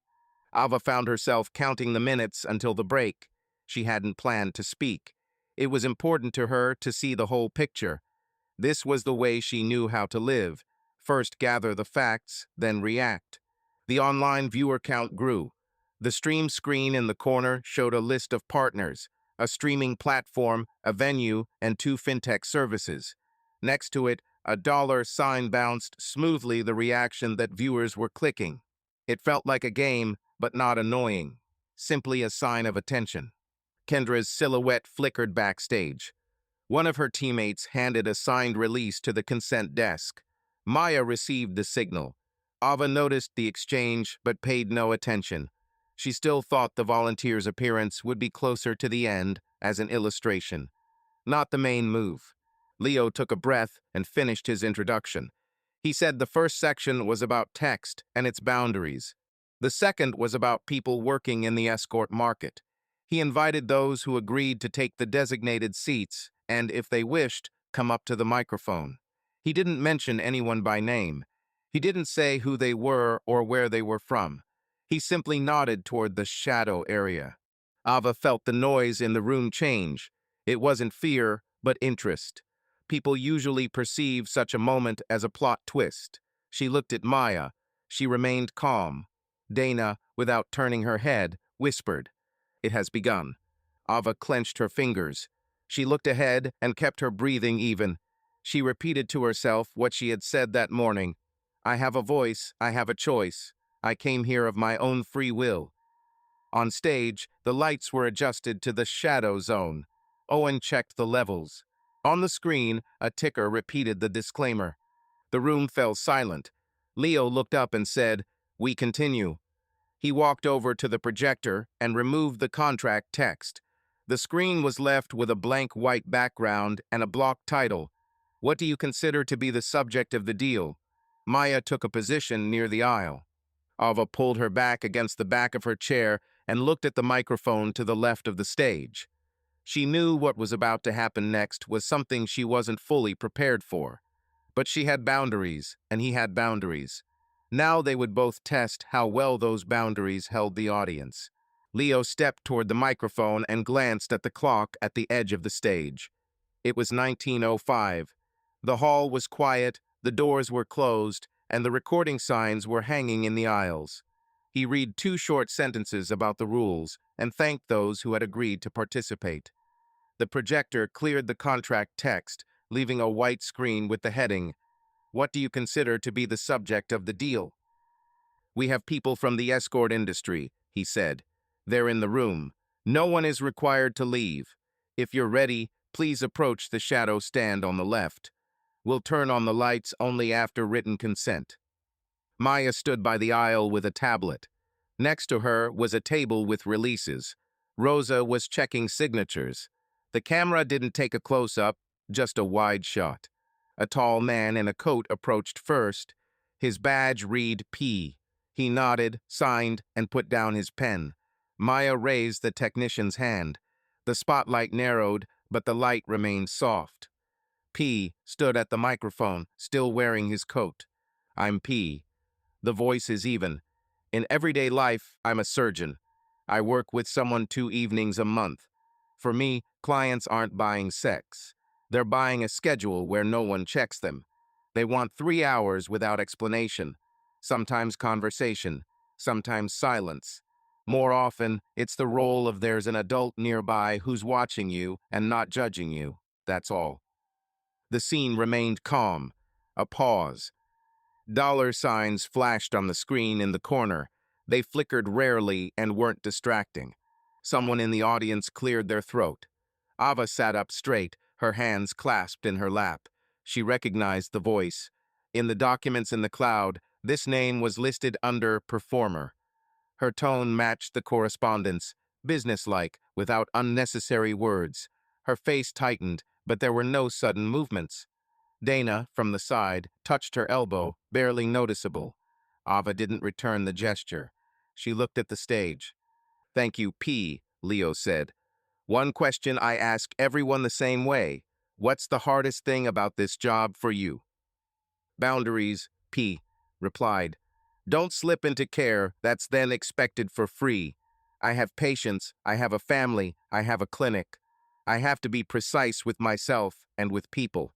Ava found herself counting the minutes until the break. She hadn't planned to speak. It was important to her to see the whole picture. This was the way she knew how to live. First gather the facts, then react. The online viewer count grew. The stream screen in the corner showed a list of partners, a streaming platform, a venue, and 2 fintech services. Next to it, a dollar sign bounced smoothly the reaction that viewers were clicking. It felt like a game, but not annoying. Simply a sign of attention. Kendra's silhouette flickered backstage. One of her teammates handed a signed release to the consent desk. Maya received the signal. Ava noticed the exchange, but paid no attention. She still thought the volunteer's appearance would be closer to the end, as an illustration, not the main move. Leo took a breath and finished his introduction. He said the first section was about text and its boundaries. The second was about people working in the escort market. He invited those who agreed to take the designated seats and, if they wished, come up to the microphone. He didn't mention anyone by name. He didn't say who they were or where they were from. He simply nodded toward the shadow area. Ava felt the noise in the room change. It wasn't fear, but interest. People usually perceive such a moment as a plot twist. She looked at Maya. She remained calm. Dana, without turning her head, whispered, "It has begun." Ava clenched her fingers. She looked ahead and kept her breathing even. She repeated to herself what she had said that morning. "I have a voice, I have a choice. I came here of my own free will." On stage, the lights were adjusted to the shadow zone. Owen checked the levels. On the screen, a ticker repeated the disclaimer. The room fell silent. Leo looked up and said, "We continue." He walked over to the projector and removed the contract text. The screen was left with a blank white background and a block title. "What do you consider to be the subject of the deal?" Maya took a position near the aisle. Ava pulled her back against the back of her chair and looked at the microphone to the left of the stage. She knew what was about to happen next was something she wasn't fully prepared for. But she had boundaries, and he had boundaries. Now they would both test how well those boundaries held the audience. Leo stepped toward the microphone and glanced at the clock at the edge of the stage. It was 19:05. The hall was quiet, the doors were closed, and the recording signs were hanging in the aisles. He read 2 short sentences about the rules and thanked those who had agreed to participate. The projector cleared the contract text, leaving a white screen with the heading, "What do you consider to be the subject of the deal?" "We have people from the escort industry," he said. "They're in the room. No one is required to leave. If you're ready, please approach the shadow stand on the left. We'll turn on the lights only after written consent." Maya stood by the aisle with a tablet. Next to her was a table with releases. Rosa was checking signatures. The camera didn't take a close-up, just a wide shot. A tall man in a coat approached first. His badge read P. He nodded, signed, and put down his pen. Maya raised the technician's hand. The spotlight narrowed, but the light remained soft. P stood at the microphone, still wearing his coat. I'm P. The voice is even. In everyday life, I'm a surgeon. I work with someone 2 evenings a month. For me, clients aren't buying sex. They're buying a schedule where no one checks them. They want 3 hours without explanation. Sometimes conversation, sometimes silence. More often, it's the role of there's an adult nearby who's watching you and not judging you. That's all. The scene remained calm. A pause. Dollar signs flashed on the screen in the corner. They flickered rarely and weren't distracting. Someone in the audience cleared their throat. Ava sat up straight, her hands clasped in her lap. She recognized the voice. In the documents in the cloud, this name was listed under performer. Her tone matched the correspondence, businesslike, without unnecessary words. Her face tightened, but there were no sudden movements. Dana, from the side, touched her elbow, barely noticeable. Ava didn't return the gesture. She looked at the stage. Thank you, P, Leo said. One question I ask everyone the same way. What's the hardest thing about this job for you? Boundaries, P replied. Don't slip into care that's then expected for free. I have patients, I have a family, I have a clinic. I have to be precise with myself and with people.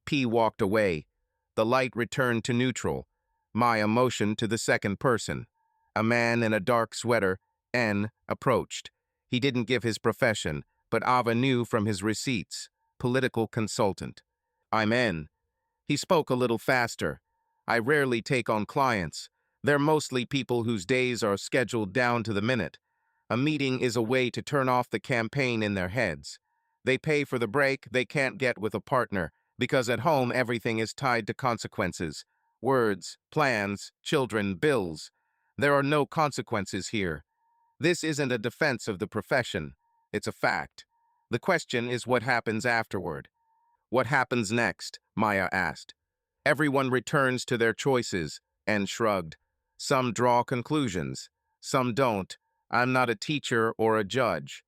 P walked away. The light returned to neutral. Maya motioned to the second person. A man in a dark sweater, N, approached. He didn't give his profession, but Ava knew from his receipts. Political consultant. I'm N. He spoke a little faster. I rarely take on clients. They're mostly people whose days are scheduled down to the minute. A meeting is a way to turn off the campaign in their heads. They pay for the break they can't get with a partner, because at home everything is tied to consequences. Words, plans, children, bills. There are no consequences here. This isn't a defense of the profession. It's a fact. The question is what happens afterward. What happens next? Maya asked. Everyone returns to their choices, and shrugged. Some draw conclusions. Some don't. I'm not a teacher or a judge.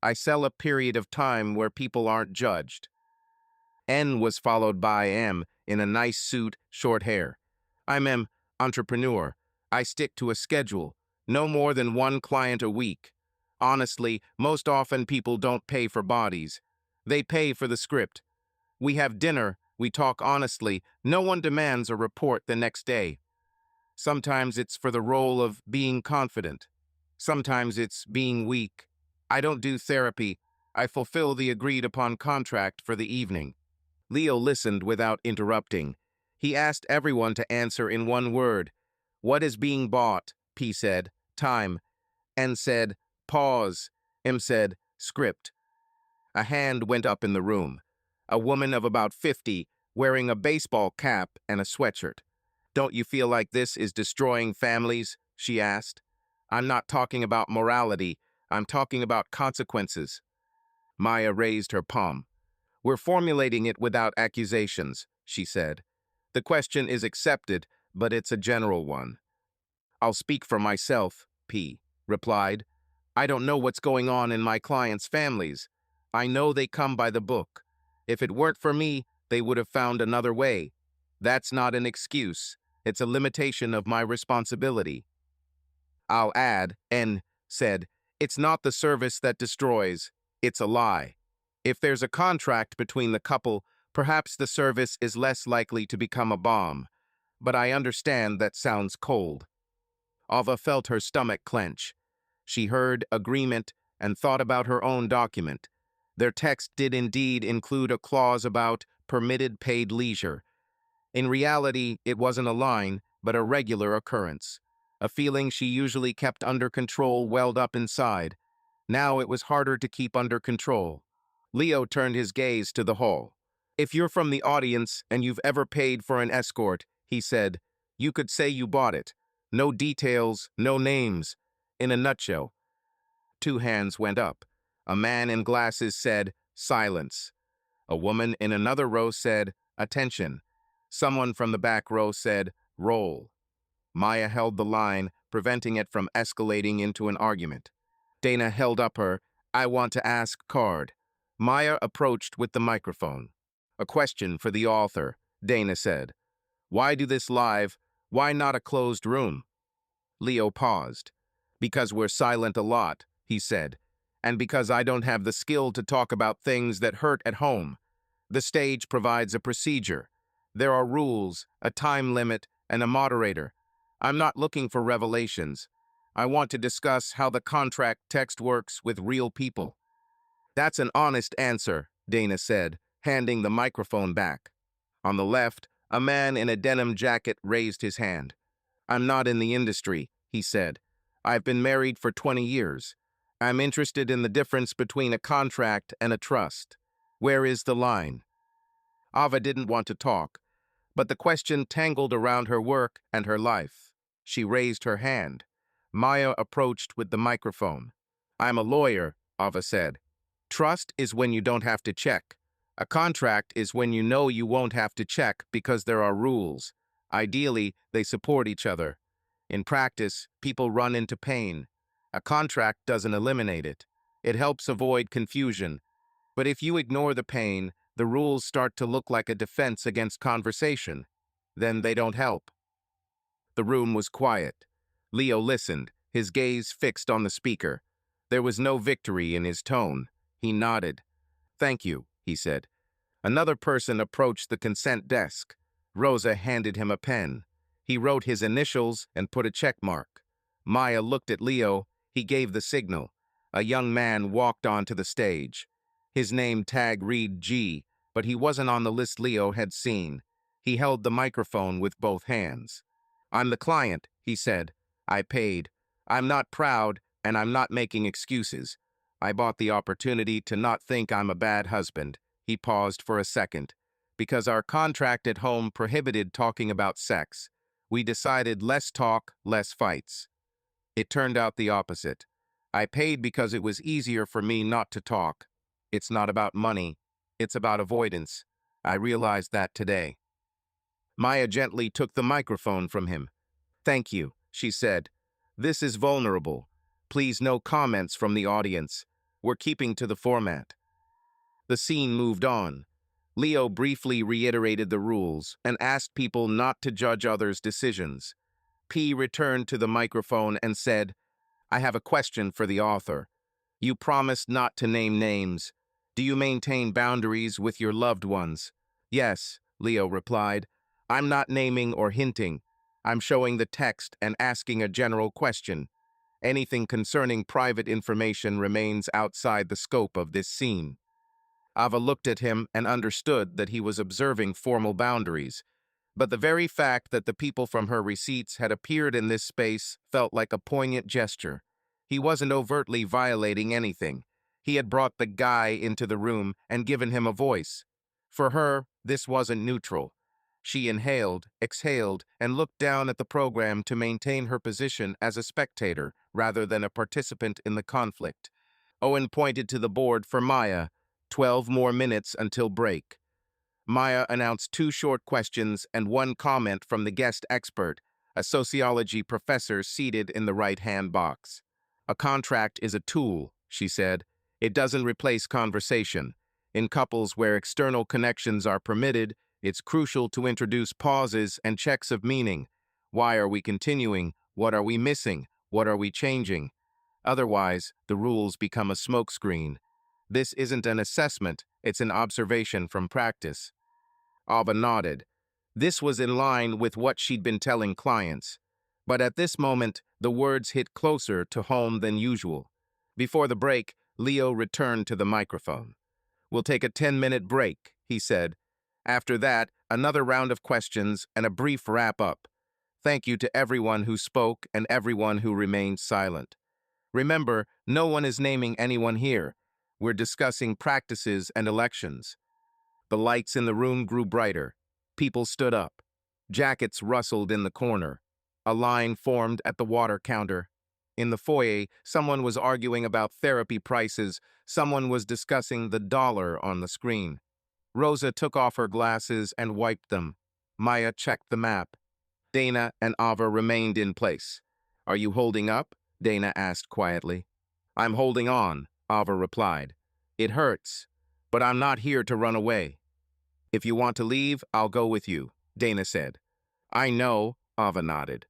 I sell a period of time where people aren't judged. N was followed by M in a nice suit, short hair. I'm M, entrepreneur. I stick to a schedule. No more than 1 client a week. Honestly, most often people don't pay for bodies. They pay for the script. We have dinner, we talk honestly, no one demands a report the next day. Sometimes it's for the role of being confident. Sometimes it's being weak. I don't do therapy. I fulfill the agreed-upon contract for the evening. Leo listened without interrupting. He asked everyone to answer in one word. What is being bought? P said. Time. N said. Pause. M said. Script. A hand went up in the room. A woman of about 50, wearing a baseball cap and a sweatshirt. Don't you feel like this is destroying families? She asked. I'm not talking about morality. I'm talking about consequences. Maya raised her palm. We're formulating it without accusations, she said. The question is accepted, but it's a general one. I'll speak for myself, P replied. I don't know what's going on in my clients' families. I know they come by the book. If it weren't for me, they would have found another way. That's not an excuse. It's a limitation of my responsibility. I'll add, N said, it's not the service that destroys, it's a lie. If there's a contract between the couple, perhaps the service is less likely to become a bomb. But I understand that sounds cold. Ava felt her stomach clench. She heard agreement and thought about her own document. Their text did indeed include a clause about permitted paid leisure. In reality, it wasn't a line, but a regular occurrence. A feeling she usually kept under control welled up inside. Now it was harder to keep under control. Leo turned his gaze to the hall. If you're from the audience and you've ever paid for an escort, he said, you could say you bought it. No details, no names. In a nutshell. 2 hands went up. A man in glasses said, silence. A woman in another row said, attention. Someone from the back row said, Roll. Maya held the line, preventing it from escalating into an argument. Dana held up her "I want to ask" card. Maya approached with the microphone. "A question for the author," Dana said. "Why do this live? Why not a closed room?" Leo paused. "Because we're silent a lot," he said, "and because I don't have the skill to talk about things that hurt at home. The stage provides a procedure. There are rules, a time limit, and a moderator. I'm not looking for revelations. I want to discuss how the contract text works with real people." "That's an honest answer," Dana said, handing the microphone back. On the left, a man in a denim jacket raised his hand. "I'm not in the industry," he said. "I've been married for 20 years. I'm interested in the difference between a contract and a trust. Where is the line?" Ava didn't want to talk, but the question tangled around her work and her life. She raised her hand. Maya approached with the microphone. "I'm a lawyer," Ava said. "Trust is when you don't have to check. A contract is when you know you won't have to check because there are rules. Ideally, they support each other. In practice, people run into pain. A contract doesn't eliminate it. It helps avoid confusion. But if you ignore the pain, the rules start to look like a defense against conversation. Then they don't help." The room was quiet. Leo listened, his gaze fixed on the speaker. There was no victory in his tone. He nodded. "Thank you," he said. Another person approached the consent desk. Rosa handed him a pen. He wrote his initials and put a check mark. Maya looked at Leo. He gave the signal. A young man walked onto the stage. His name tag read G, but he wasn't on the list Leo had seen. He held the microphone with both hands. "I'm the client," he said. "I paid. I'm not proud, and I'm not making excuses. I bought the opportunity to not think I'm a bad husband." He paused for a second. "Because our contract at home prohibited talking about sex. We decided less talk, less fights. It turned out the opposite. I paid because it was easier for me not to talk. It's not about money. It's about avoidance. I realized that today." Maya gently took the microphone from him. "Thank you," she said. "This is vulnerable. Please, no comments from the audience. We're keeping to the format." The scene moved on. Leo briefly reiterated the rules and asked people not to judge others' decisions. P returned to the microphone and said, "I have a question for the author. You promised not to name names. Do you maintain boundaries with your loved ones?" "Yes," Leo replied. "I'm not naming or hinting. I'm showing the text and asking a general question. Anything concerning private information remains outside the scope of this scene." Ava looked at him and understood that he was observing formal boundaries. But the very fact that the people from her receipts had appeared in this space felt like a poignant gesture. He wasn't overtly violating anything. He had brought the guy into the room and given him a voice. For her, this wasn't neutral. She inhaled, exhaled, and looked down at the program to maintain her position as a spectator rather than a participant in the conflict. Owen pointed to the board for Maya. 12 more minutes until break. Maya announced 2 short questions and 1 comment from the guest expert, a sociology professor seated in the right-hand box. "A contract is a tool," she said. "It doesn't replace conversation. In couples where external connections are permitted, it's crucial to introduce pauses and checks of meaning. Why are we continuing? What are we missing? What are we changing? Otherwise, the rules become a smokescreen. This isn't an assessment, it's an observation from practice." Ava nodded. This was in line with what she'd been telling clients. But at this moment, the words hit closer to home than usual. Before the break, Leo returned to the microphone. "We'll take a 10-minute break," he said. "After that, another round of questions and a brief wrap-up. Thank you to everyone who spoke and everyone who remained silent. Remember, no one is naming anyone here. We're discussing practices and elections." The lights in the room grew brighter. People stood up. Jackets rustled in the corner. A line formed at the water counter. In the foyer, someone was arguing about therapy prices. Someone was discussing the dollar on the screen. Rosa took off her glasses and wiped them. Maya checked the map. Dana and Ava remained in place. Are you holding up? Dana asked quietly. I'm holding on, Ava replied. It hurts, but I'm not here to run away. If you want to leave, I'll go with you, Dana said. I know, Ava nodded.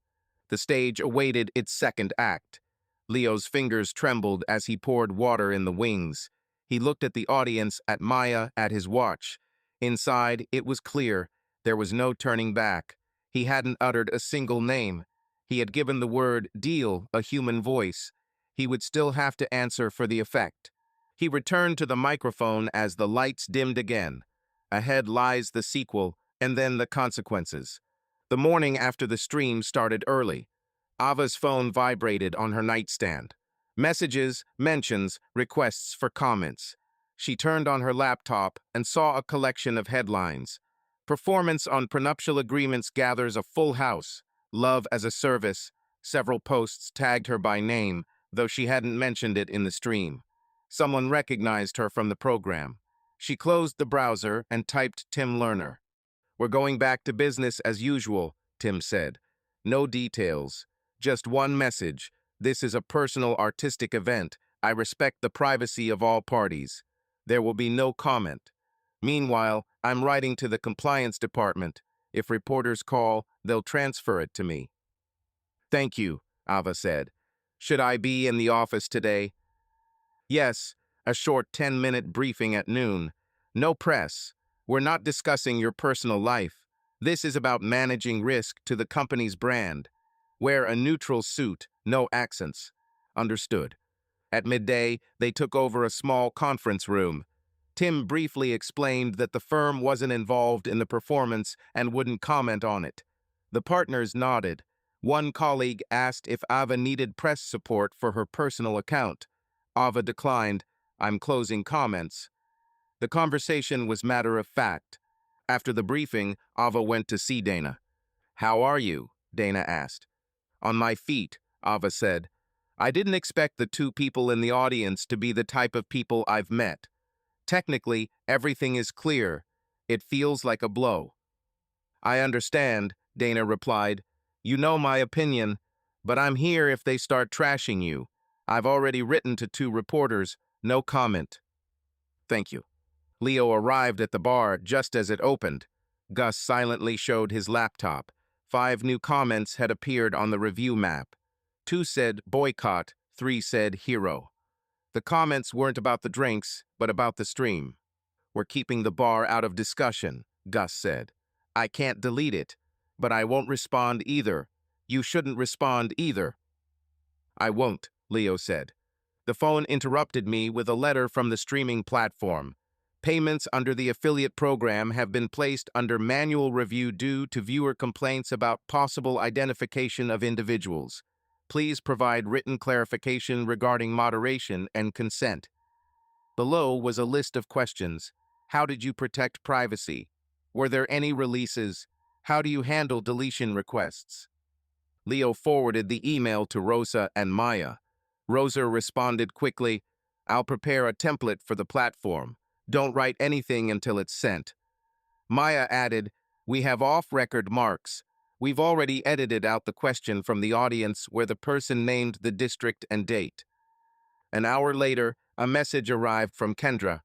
The stage awaited its second act. Leo's fingers trembled as he poured water in the wings. He looked at the audience, at Maya, at his watch. Inside, it was clear. There was no turning back. He hadn't uttered a single name. He had given the word deal a human voice. He would still have to answer for the effect. He returned to the microphone as the lights dimmed again. Ahead lies the sequel, and then the consequences. The morning after the stream started early. Ava's phone vibrated on her nightstand. Messages, mentions, requests for comments. She turned on her laptop and saw a collection of headlines. Performance on prenuptial agreements gathers a full house. Love as a service. Several posts tagged her by name, though she hadn't mentioned it in the stream. Someone recognized her from the program. She closed the browser and typed Tim Lerner. We're going back to business as usual, Tim said. No details. Just one message. This is a personal artistic event. I respect the privacy of all parties. There will be no comment. Meanwhile, I'm writing to the compliance department. If reporters call, they'll transfer it to me. Thank you, Ava said. Should I be in the office today? Yes, a short 10-minute briefing at noon. No press. We're not discussing your personal life. This is about managing risk to the company's brand. Wear a neutral suit, no accents. Understood. At midday, they took over a small conference room. Tim briefly explained that the firm wasn't involved in the performance and wouldn't comment on it. The partners nodded. One colleague asked if Ava needed press support for her personal account. Ava declined. I'm closing comments. The conversation was matter of fact. After the briefing, Ava went to see Dana. How are you? Dana asked. On my feet, Ava said. I didn't expect the two people in the audience to be the type of people I've met. Technically, everything is clear. It feels like a blow. I understand, Dana replied. You know my opinion, but I'm here if they start trashing you. I've already written to 2 reporters. No comment. Thank you. Leo arrived at the bar just as it opened. Gus silently showed his laptop. 5 new comments had appeared on the review map. 2 said boycott, 3 said hero. The comments weren't about the drinks, but about the stream. We're keeping the bar out of discussion, Gus said. I can't delete it, but I won't respond either. You shouldn't respond either. I won't, Leo said. The phone interrupted me with a letter from the streaming platform. Payments under the affiliate program have been placed under manual review due to viewer complaints about possible identification of individuals. Please provide written clarification regarding moderation and consent. Below was a list of questions. How did you protect privacy? Were there any releases? How do you handle deletion requests? Leo forwarded the email to Rosa and Maya. Rosa responded quickly, I'll prepare a template for the platform. Don't write anything until it's sent. Maya added, we have off-record marks. We've already edited out the question from the audience where the person named the district and date. An hour later, a message arrived from Kendra.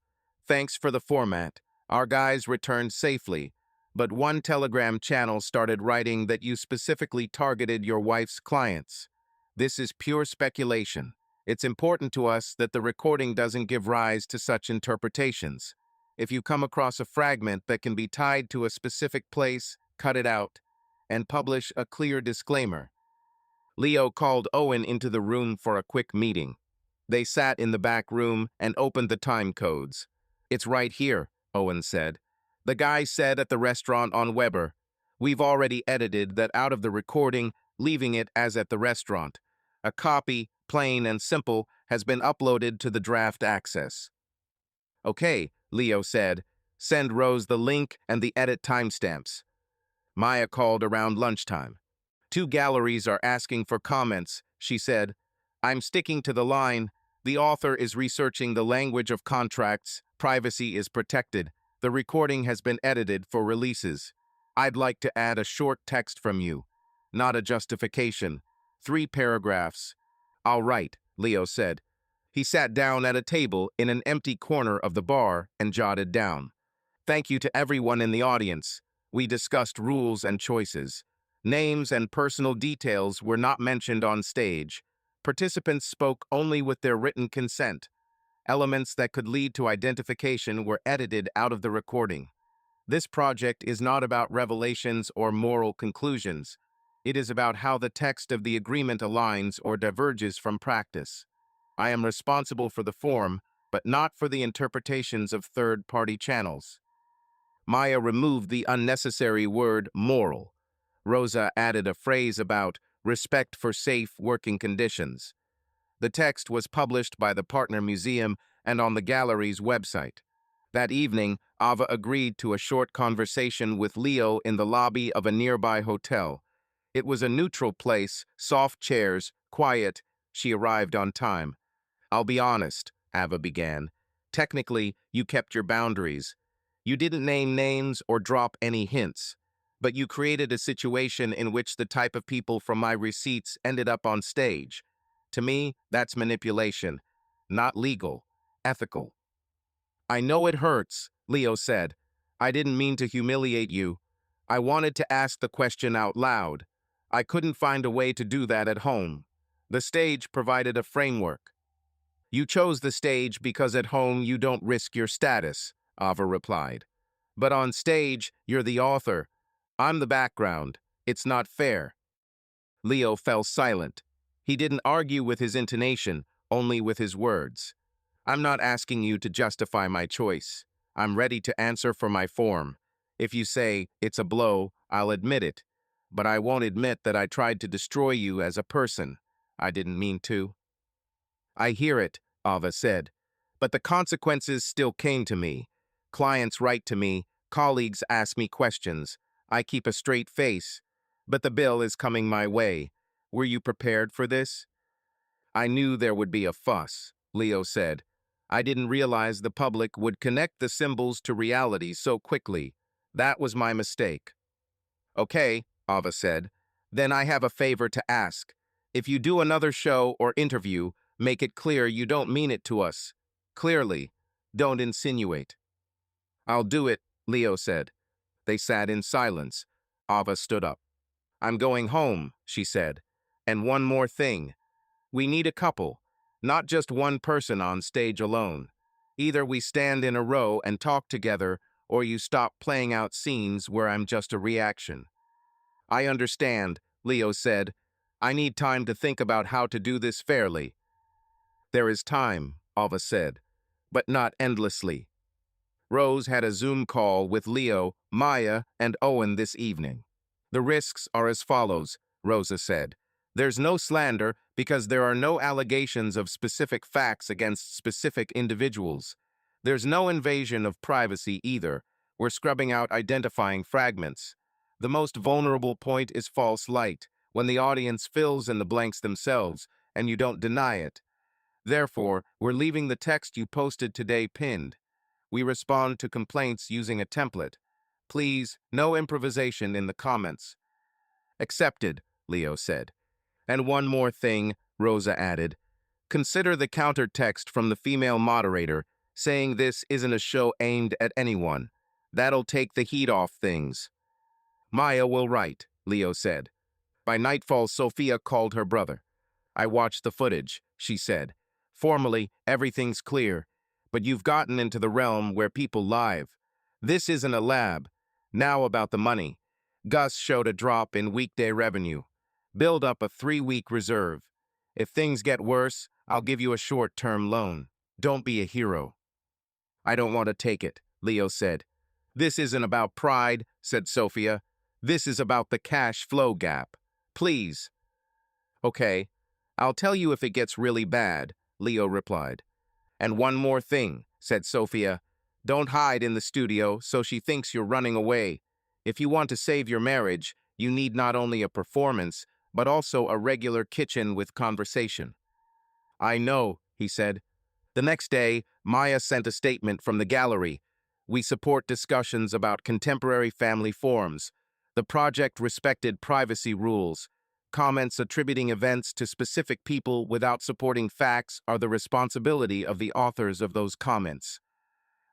Thanks for the format. Our guys returned safely, but one Telegram channel started writing that you specifically targeted your wife's clients. This is pure speculation. It's important to us that the recording doesn't give rise to such interpretations. If you come across a fragment that can be tied to a specific place, cut it out, and publish a clear disclaimer. Leo called Owen into the room for a quick meeting. They sat in the back room and opened the time codes. It's right here, Owen said. The guy said at the restaurant on Weber. We've already edited that out of the recording, leaving it as at the restaurant. A copy, plain and simple, has been uploaded to the draft access. Okay, Leo said. Send Rose the link and the edit timestamps. Maya called around lunchtime. 2 galleries are asking for comments, she said. I'm sticking to the line. The author is researching the language of contracts. Privacy is protected. The recording has been edited for releases. I'd like to add a short text from you. not a justification. 3 paragraphs. All right, Leo said. He sat down at a table in an empty corner of the bar and jotted down. Thank you to everyone in the audience. We discussed rules and choices. Names and personal details were not mentioned on stage. Participants spoke only with their written consent. Elements that could lead to identification were edited out of the recording. This project is not about revelations or moral conclusions. It is about how the text of the agreement aligns or diverges from practice. I am responsible for the form, but not for the interpretations of third-party channels. Maya removed the unnecessary word moral. Rosa added a phrase about respect for safe working conditions. The text was published by the partner museum and on the gallery's website. That evening, Ava agreed to a short conversation with Leo in the lobby of a nearby hotel. It was a neutral place, soft chairs, quiet. She arrived on time. I'll be honest, Ava began. Technically, you kept your boundaries. You didn't name names or drop any hints. But you created a situation in which the type of people from my receipts ended up on stage. To me, that's manipulation. Not legal. Ethical. I know it hurts, Leo said. I didn't mean to humiliate you. I wanted to ask the question out loud. I couldn't find a way to do that at home. The stage provided a framework. You chose the stage because at home you don't risk your status, Ava replied. But on stage, you're the author. I'm the background. It's not fair. Leo fell silent. He didn't argue with his intonation, only with his words. I'm not asking you to justify my choice. I'm ready to answer for my form. If you say it's a blow, I'll admit it. But I won't admit that I tried to destroy you as a person. I didn't mean to. I hear it, Ava said. But the consequences still came to me. Clients write to me, colleagues ask me questions. I keep a straight face. But the bill is coming my way. Were you prepared for this? I knew there would be a fuss, Leo said. I didn't realize the public would connect the symbols to reality so quickly. That was my mistake. Okay, Ava said. Then I have a favor to ask. If you do another show or interview, make it clear you don't mean it to us. Clearly. Don't insinuate. I'll do it, Leo said. They sat in silence. Ava stood up. I'm going home, she said. And one more thing. We need a couple, not just one person on stage alone. Either we stand in a row and talk together, or you stop playing out scenes where I'm just a reaction. I understand, Leo said. I need time to think about how to do this fairly. There is time, Ava said, but not endlessly. Rose had a Zoom call with Leo, Maya, and Owen this evening. The risks are as follows, Rosa said. There's no slander because there are no allegations of specific facts against specific individuals. There's no invasion of privacy either. We're scrubbing out identifying fragments. The most vulnerable point is false light, when the audience fills in the blanks themselves, and you don't deny it. Therefore, we're leaving the text you posted today pinned. We respond to complaints using a template. Please, no improvisation in the comments. Accepted, Leo said. And one more thing, Rosa added. Consider the counter text from the female moderator, saying this isn't a show aimed at anyone. That'll take the heat off things. Maya will write, Leo said. By nightfall, Sophia called her brother. I watched the footage, she said. Formally, everything's clear, but you've gotten into the realm where people live. This isn't a lab. Now about the money. Gus showed a drop in weekday revenue. Build up a 3-week reserve. If things get worse, I'll give you a short-term loan. Don't be a hero. I don't want to take it, Leo said. This isn't about pride, said Sophia. This is about the cash flow gap. Please. Okay, I'll tell you if it gets really bad, Leo replied. And one more thing, said Sophia. Don't hide in the studio so she thinks you're running away. If you want to save your marriage, you need not only a performance, but also a regular kitchen with conversation. I know, he said. The next day, Maya sent a statement from the gallery. We support discussions about contemporary family forms. The project respected privacy rules. Comments attributing events to specific people without supporting facts are the responsibility of the authors of those comments.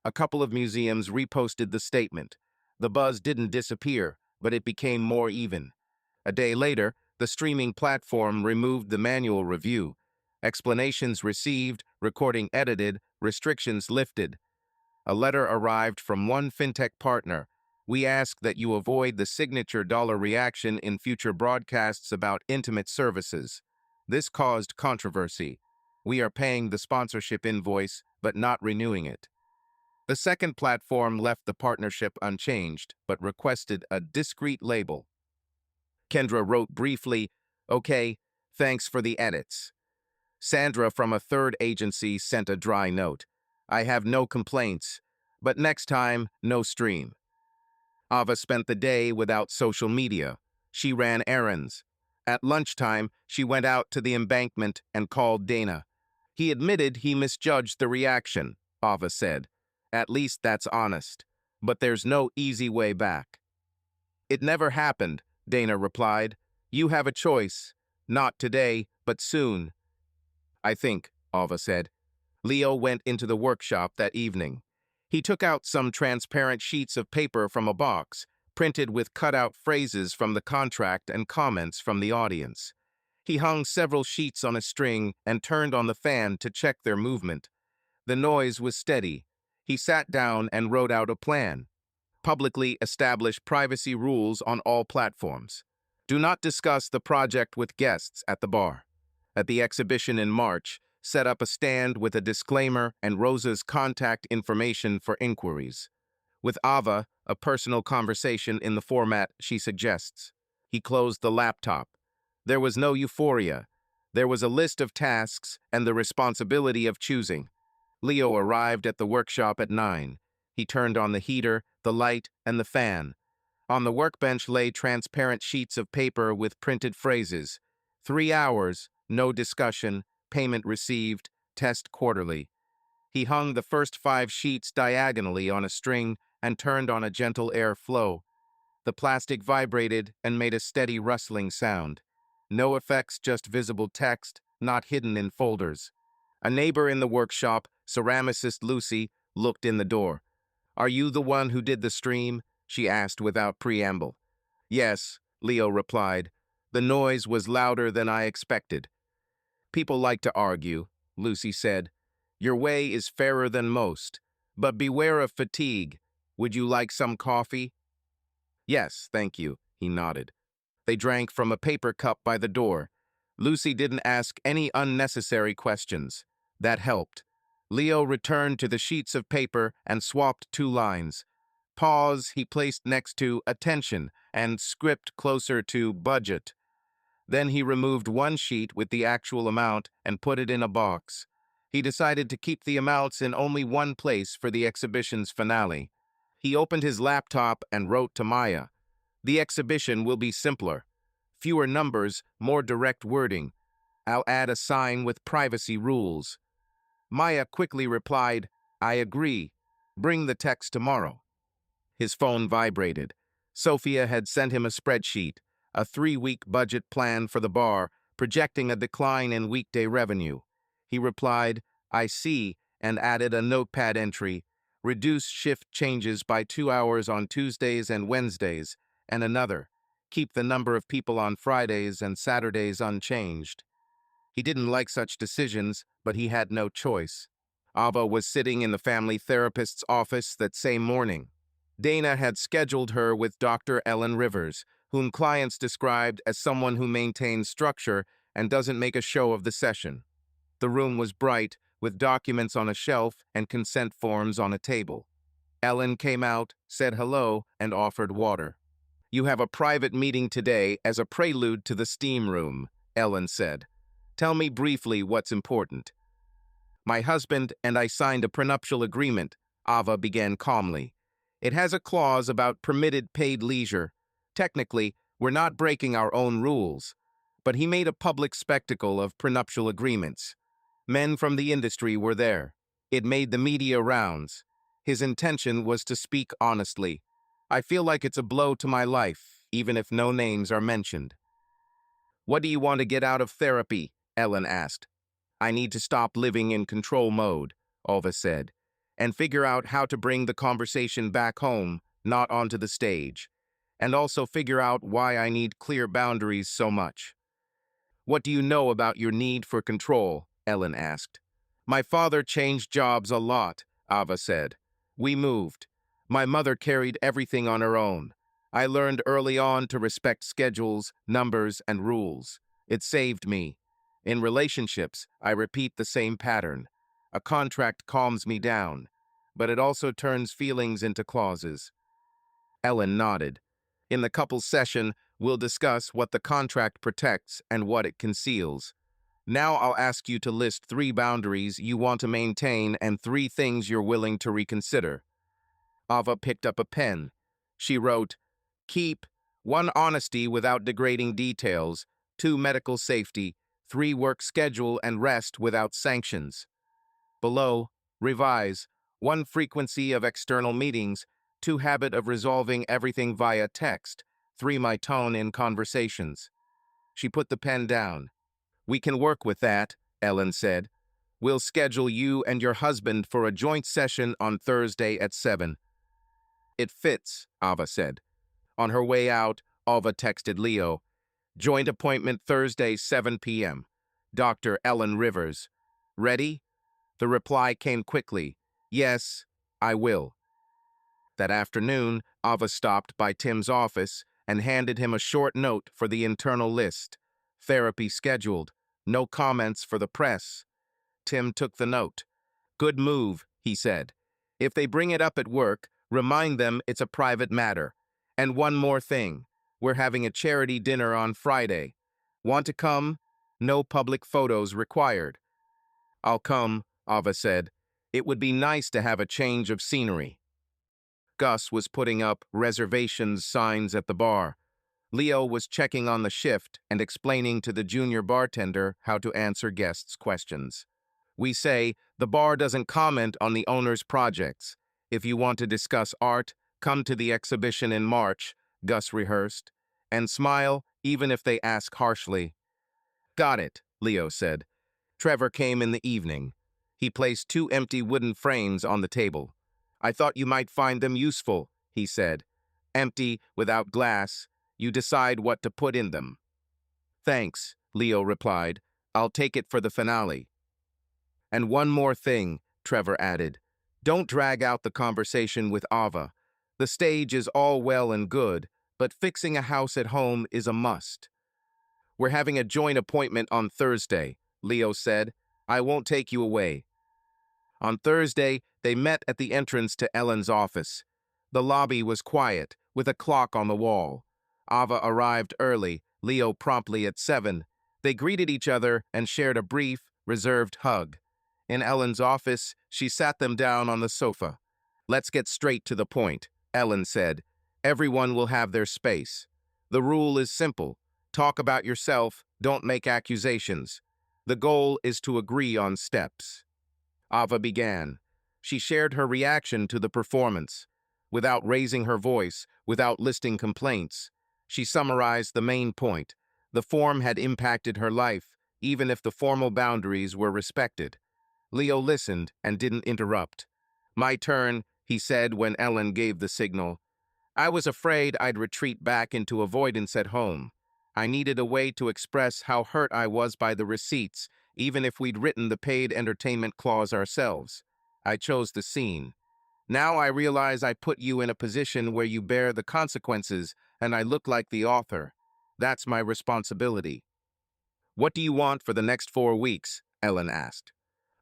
A couple of museums reposted the statement. The buzz didn't disappear, but it became more even. A day later, the streaming platform removed the manual review. Explanations received, recording edited, restrictions lifted. A letter arrived from one fintech partner. We ask that you avoid the signature dollar reaction in future broadcasts about intimate services. This caused controversy. We are paying the sponsorship invoice, but not renewing it. The second platform left the partnership unchanged, but requested a discreet label. Kendra wrote briefly, "Okay, thanks for the edits." Sandra from a third agency sent a dry note. "I have no complaints, but next time, no stream." Ava spent the day without social media. She ran errands. At lunchtime, she went out to the embankment and called Dana. "He admitted he misjudged the reaction," Ava said. "At least that's honest. But there's no easy way back." "It never happened," Dana replied. "You have a choice. Not today, but soon." "I think," Ava said. Leo went into the workshop that evening. He took out some transparent sheets of paper from a box, printed with cut-out phrases from the contract and comments from the audience. He hung several sheets on a string and turned on the fan to check their movement. The noise was steady. He sat down and wrote out a plan. Publicly establish privacy rules on all platforms. Do not discuss the project with guests at the bar. At the exhibition in March, set up a stand with a disclaimer and Rosa's contact information for inquiries. With Ava, a personal conversation in the format she suggests. He closed the laptop. There was no euphoria. There was a list of tasks and the responsibility of choosing. Leo arrived at the workshop at 9. He turned on the heater, the light, and the fan. On the workbench lay transparent sheets of paper with printed phrases. 3 hours, no discussion, payment received, test quarterly. He hung the first 5 sheets diagonally on a string and turned on a gentle air flow. The plastic vibrated and made a steady rustling sound. No effects, just visible text, not hidden in folders. A neighbor in the workshop, ceramicist Lucy, looked in the door. "Are you the one who did the stream?" she asked without preamble. "Yes," Leo replied. "The noise was louder than I expected." "People like to argue," Lucy said. "Your way is fairer than most, but beware of fatigue. Would you like some coffee?" "Yes, thank you," he nodded. They drank from a paper cup by the door. Lucy didn't ask any unnecessary questions. That helped. Leo returned to the sheets of paper and swapped 2 lines. Pause he placed next to attention and script closer to budget. Then he removed 1 sheet with the actual amount and put it in a box. He decided to keep the amounts in only one place for the exhibition's finale. He opened his laptop and wrote to Maya. "The exhibition will be simpler. Fewer numbers, more direct wording. I'll add a sign with privacy rules." Maya quickly replied, "I agree. Bring the text tomorrow." His phone vibrated. Sophia had sent him a spreadsheet, a 3-week budget plan for the bar, projecting a decline in weekday revenue. He replied, "I see," and added a notepad entry, "Reduce shift changes by 2 hours on Tuesdays and Wednesdays," and another, "Keep the number of people on Fridays and Saturdays unchanged." He didn't like such decisions, but he had no choice. Ava was sitting in the family therapist's office that same morning. Dana had scheduled her with Dr. Ellen Rivers, whom clients described as someone who maintains structure and doesn't make a show of the session. The room was bright, with documents on a shelf and consent forms on a table. Ellen came out, said hello, and offered water. "You have a private meeting today as a prelude to the steam room," Ellen said. "Tell me briefly what's important." "My husband and I signed a prenuptial agreement," Ava began calmly. "It has a clause about permitted paid leisure. Technically, we're not breaking our own rules, but he made a public spectacle of prenuptial agreements. Men from the industry were there. It made the media rounds. His intention was to speak honestly. I feel like it's a blow to my life, even if no names are mentioned. What do you want to get out of therapy? Ellen asked. I need to stop living in control mode, Ava said, and figure out how to bring the conversation back home, not onto the stage, and also figure out why I need clear boundaries so much. What do you know about your need for control? Ellen asked. My father changed jobs a lot, Ava said. We moved. My mother carried everything on her own. I learned early on to respect schedules, numbers, and rules. It saved me. In relationships, I repeat the same pattern. A contract calms me down, but it also turns feelings into clauses. Ellen nodded. In the couples session, we'll discuss what the contract protects and what it conceals. Now I'll ask you to list 3 boundaries you want to maintain and 3 things you're willing to reconsider. Ava picked up a pen. She wrote, Keep 1 honesty without degrading details, 2 medical safety, 3 work schedule and rest without sanctions. Below, revise 1 frequency of external meetings, 2 habit of resolving everything via text, 3 my tone in conversations. She put the pen down. We can work with that, Ellen said. We'll schedule you and your husband for a joint session on Thursday at 7. It fits, Ava said. On her way out, Ava texted Leo. Joint appointment Thursday, 7 p.m. Dr. Ellen Rivers. Ready? The reply came quickly. Yes, I will. That afternoon, Ava stopped by Tim's office and handed him a short note for the internal list. Therapy scheduled. No comments for the press. Tim took the note. Good move, he said. If they bring it up at work, remind them it's a private matter. And one more thing. We're having a charity dinner on Friday. Want to come? No public photos required. I'll come, Ava said. It would be nice to have a change of scenery. Gus was putting up reservations signs at the bar. Leo was checking on the shift and explaining to the junior bartender how to answer guests' questions. We say, the bar doesn't comment on the owner's projects. If you want to discuss art, come to the exhibition in March, Gus rehearsed, and smile even if they ask harshly. Got it, Leo said. Trevor came in the evening. He placed 2 empty wooden frames on the table. I thought you might find them useful, he said. Empty, without glass. You decide what to put in them. Thanks, Leo replied. I'll take it for the finale. And one more thing, Trevor added. Don't drag out the conversation with Ava. The stage is all well and good, but fixing a house at home is a must. We're having a joint appointment on Thursday, Leo said. I won't take you away. On Thursday, they met at the entrance to Ellen's office. The lobby was quiet, with a clock on the wall. Ava arrived early, Leo promptly at 7. They greeted each other and shared a brief, reserved hug. In Ellen's office, she sat them down on the sofa. Let's get straight to the point, Ellen said. Everyone will have their space. The rule is simple. Talk about yourself, don't make accusations. The goal is to agree on steps. Ava began. She shared her reaction to the performance. Without raising her voice, without listing complaints, she summarized the main point. The form had impacted her life, even if the formal boundaries were respected. Leo listened and didn't interrupt. My turn, he said when Ellen gave the signal. I was afraid I'd retreat back into avoidance at home. I needed a way to express how hurt I was by the receipts, even if we'd written the paid entertainment clause ourselves. I chose the scene. Now I realize I put you in a position where you bear the consequences, and I look like the author. That's my responsibility. What do you want for the next 4 weeks? Ellen asked.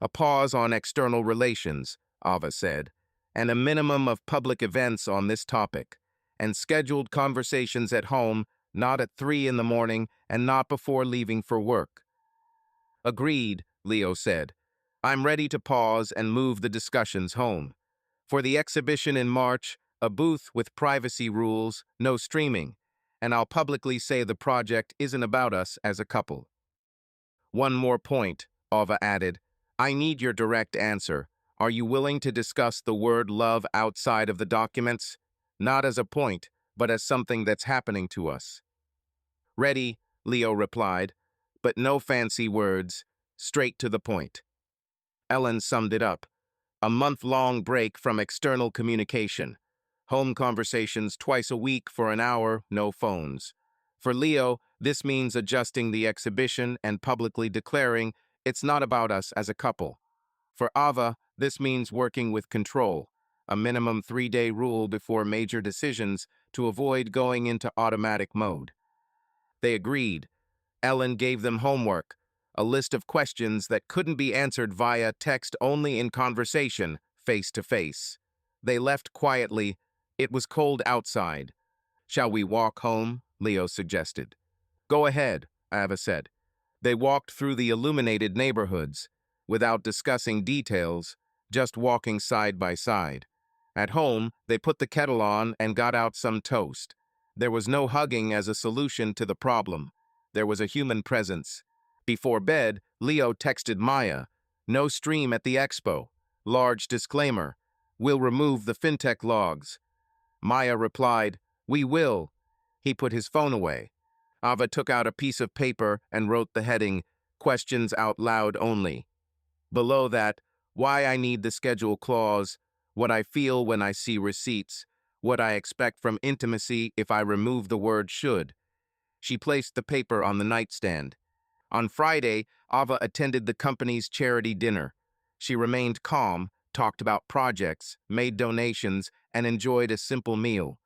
A pause on external relations, Ava said, and a minimum of public events on this topic, and scheduled conversations at home, not at 3 in the morning and not before leaving for work. Agreed, Leo said. I'm ready to pause and move the discussions home. For the exhibition in March, a booth with privacy rules, no streaming, and I'll publicly say the project isn't about us as a couple. One more point, Ava added. I need your direct answer. Are you willing to discuss the word love outside of the documents? Not as a point, but as something that's happening to us. Ready, Leo replied, but no fancy words, straight to the point. Ellen summed it up. A month-long break from external communication. Home conversations twice a week for an hour, no phones. For Leo, this means adjusting the exhibition and publicly declaring it's not about us as a couple. For Ava, this means working with control, a minimum 3-day rule before major decisions to avoid going into automatic mode. They agreed. Ellen gave them homework, a list of questions that couldn't be answered via text only in conversation, face to face. They left quietly. It was cold outside. Shall we walk home? Leo suggested. Go ahead, Ava said. They walked through the illuminated neighborhoods, without discussing details, just walking side by side. At home, they put the kettle on and got out some toast. There was no hugging as a solution to the problem. There was a human presence. Before bed, Leo texted Maya, "No stream at the expo. Large disclaimer. We'll remove the fintech logs." Maya replied, "We will." He put his phone away. Ava took out a piece of paper and wrote the heading, "Questions out loud only." Below that, why I need the schedule clause, what I feel when I see receipts, what I expect from intimacy if I remove the word should. She placed the paper on the nightstand. On Friday, Ava attended the company's charity dinner. She remained calm, talked about projects, made donations, and enjoyed a simple meal.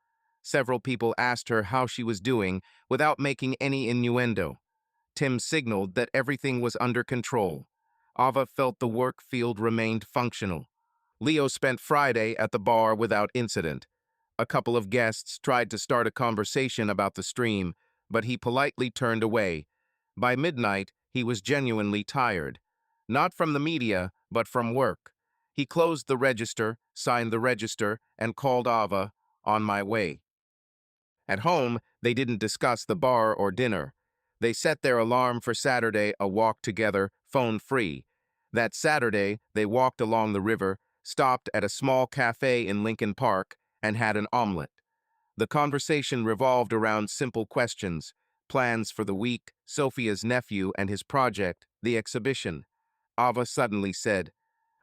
Several people asked her how she was doing without making any innuendo. Tim signaled that everything was under control. Ava felt the work field remained functional. Leo spent Friday at the bar without incident. A couple of guests tried to start a conversation about the stream, but he politely turned away. By midnight, he was genuinely tired. Not from the media, but from work. He closed the register, signed the register, and called Ava, "On my way." At home, they didn't discuss the bar or dinner. They set their alarm for Saturday, a walk together, phone-free. That Saturday, they walked along the river, stopped at a small cafe in Lincoln Park, and had an omelet. The conversation revolved around simple questions: plans for the week, Sophia's nephew and his project, the exhibition. Ava suddenly said,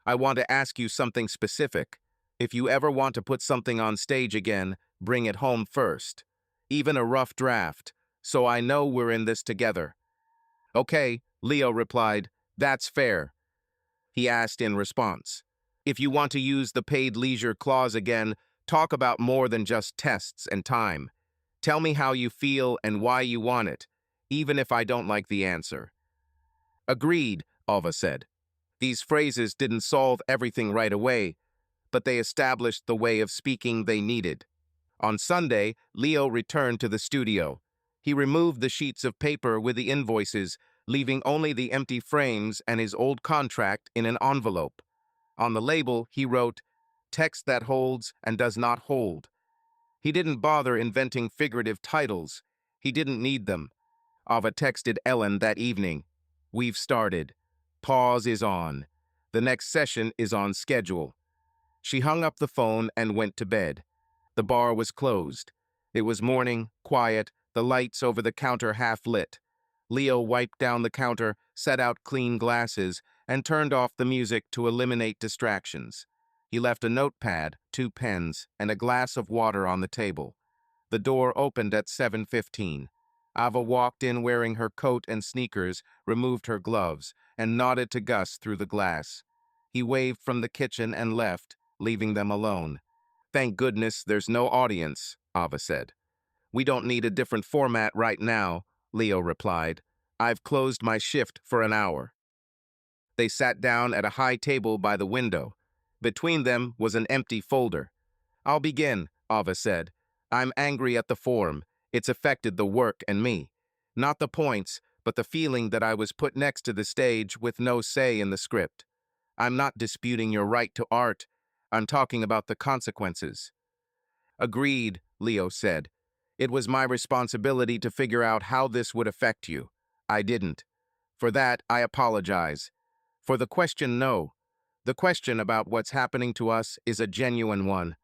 "I want to ask you something specific. If you ever want to put something on stage again, bring it home first. Even a rough draft, so I know we're in this together." "Okay," Leo replied, "that's fair." He asked in response, "If you want to use the paid leisure clause again, talk about more than just tests and time. Tell me how you feel and why you want it, even if I don't like the answer." "Agreed," Ava said. These phrases didn't solve everything right away, but they established the way of speaking they needed. On Sunday, Leo returned to the studio. He removed the sheets of paper with the invoices, leaving only the empty frames and his old contract in an envelope. On the label, he wrote, "Text that holds and does not hold." He didn't bother inventing figurative titles. He didn't need them. Ava texted Ellen that evening, "We've started. Pause is on. The next session is on schedule." She hung up the phone and went to bed. The bar was closed. It was morning, quiet, the lights over the counter half lit. Leo wiped down the counter, set out clean glasses, and turned off the music to eliminate distractions. He left a notepad, 2 pens, and a glass of water on the table. The door opened at 7:15. Ava walked in wearing her coat and sneakers, removed her gloves, and nodded to Gus through the glass. He waved from the kitchen and left, leaving them alone. "Thank goodness there's no audience," Ava said. "We don't need a different format right now," Leo replied. "I've closed my shift for an hour." They sat down at a high table by the window. Between them was an empty folder. "I'll begin," Ava said. "I'm angry at the form. It's affected the work and me. Not the points, but the feeling that I was put next to the stage with no say in the script. I'm not disputing your right to art. I'm talking about the consequences." "Agreed," Leo said. "It was my responsibility to figure out how this would affect you. I didn't. For that, I apologize. For the question, no. The question about what's happening to us is a genuine one."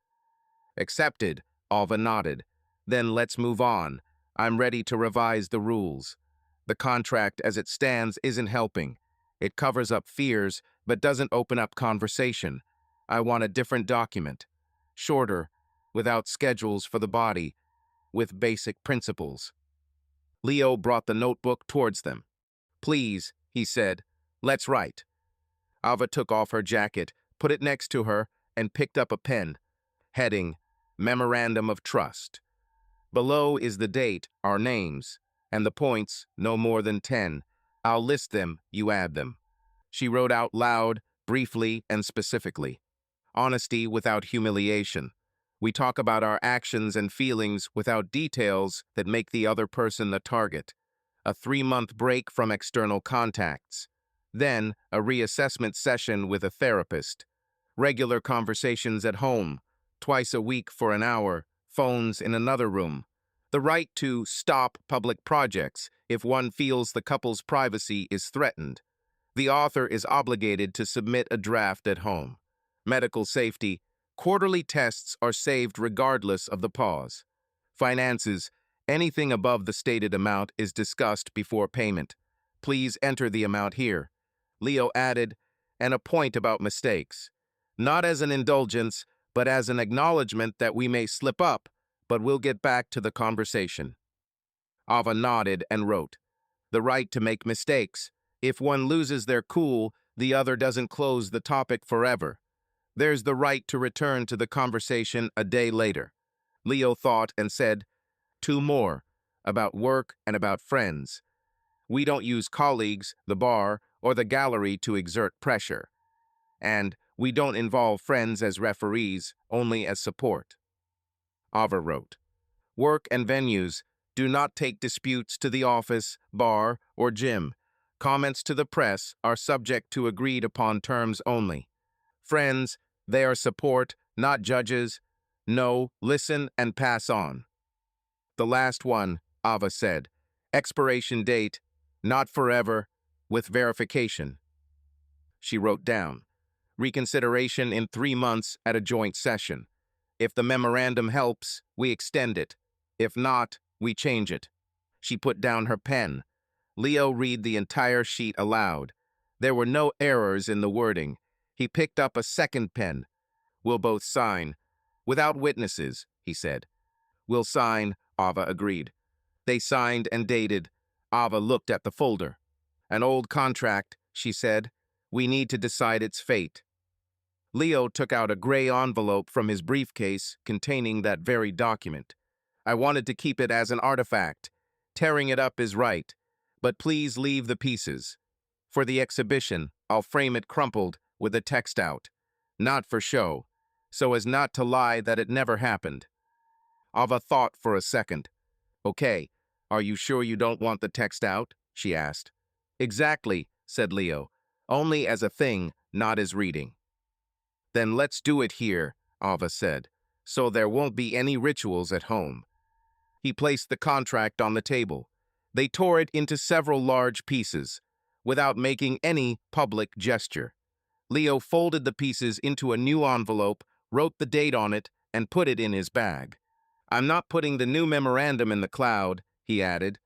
"Accepted," Alva nodded. Then let's move on. I'm ready to revise the rules. The contract as it stands isn't helping. It covers up fears, but doesn't open up conversation. I want a different document. Shorter, without schedules for the body, with basic principles. Leo brought the notebook towards them. Please, he said, let's write. Ava took off her jacket, put it next to her, and picked up a pen. Heading, Memorandum of Trust. Below is the date, our names, and the points, no more than 10. I'll list them, you add them. She wrote out loud, briefly and specifically. Honesty without humiliation. We talk about our actions and feelings without details that make the other person the target. A 3-month break from external contacts. Then, a reassessment session with a therapist. Regular conversations at home, twice a week for an hour, phones in another room. The right to stop public projects if one feels the couple's privacy is threatened. The author is obligated to submit a draft at home. Medical safety. Quarterly tests are saved regardless of the pause. Finances. Anything above the stated amount is discussed before payment. Please enter the amount here. Leo added, and a point about mistakes. Not as an indulgence, but as an acknowledgement that we may slip up, but we'll get back to the conversation. Ava nodded and wrote, the right to make mistakes. If one loses their cool, the other doesn't close the topic forever. There's the right to return to the conversation a day later. Leo thought and said, 2 more, about work and about friends. We don't use colleagues, the bar, or the gallery to exert pressure. And we don't involve friends as referees, only as support. Ava wrote, work and venues. Do not take disputes to the office, bar, or gym. Comments to the press are subject to agreed upon terms only. Friends, they are support, not judges. No, listen and pass on. The last one, Ava said. Expiration date, not forever, with verification. She wrote down, reconsideration in 3 months at a joint session. If the memorandum helps, we extend it. If not, we change it. She put down her pen. Leo read the entire sheet aloud. There were no errors in the wording. He picked up a second pen. We'll both sign. Without witnesses, he said. We'll sign, Ava agreed. They signed and dated. Ava looked at the folder. An old contract, she said. We need to decide its fate. Leo took out a gray envelope from his briefcase containing that very document. I wanted to keep it as an artifact. Tearing it up is right. But please leave the pieces. For the exhibition, I'll frame it crumpled with the text out. Not for show, so as not to lie that it never happened. Ava thought for a second. Okay, are you sure you don't want the text out? She asked. Exactly, said Leo. Only as a thing, not as reading. Then let's do it here, Ava said, so there won't be any rituals at home. He placed the contract on the table. They tore it into several large pieces, without making any public gesture. Leo folded the pieces into a new envelope, wrote the date on it, and put it in his bag. I'm not putting the new memorandum in the cloud, he added.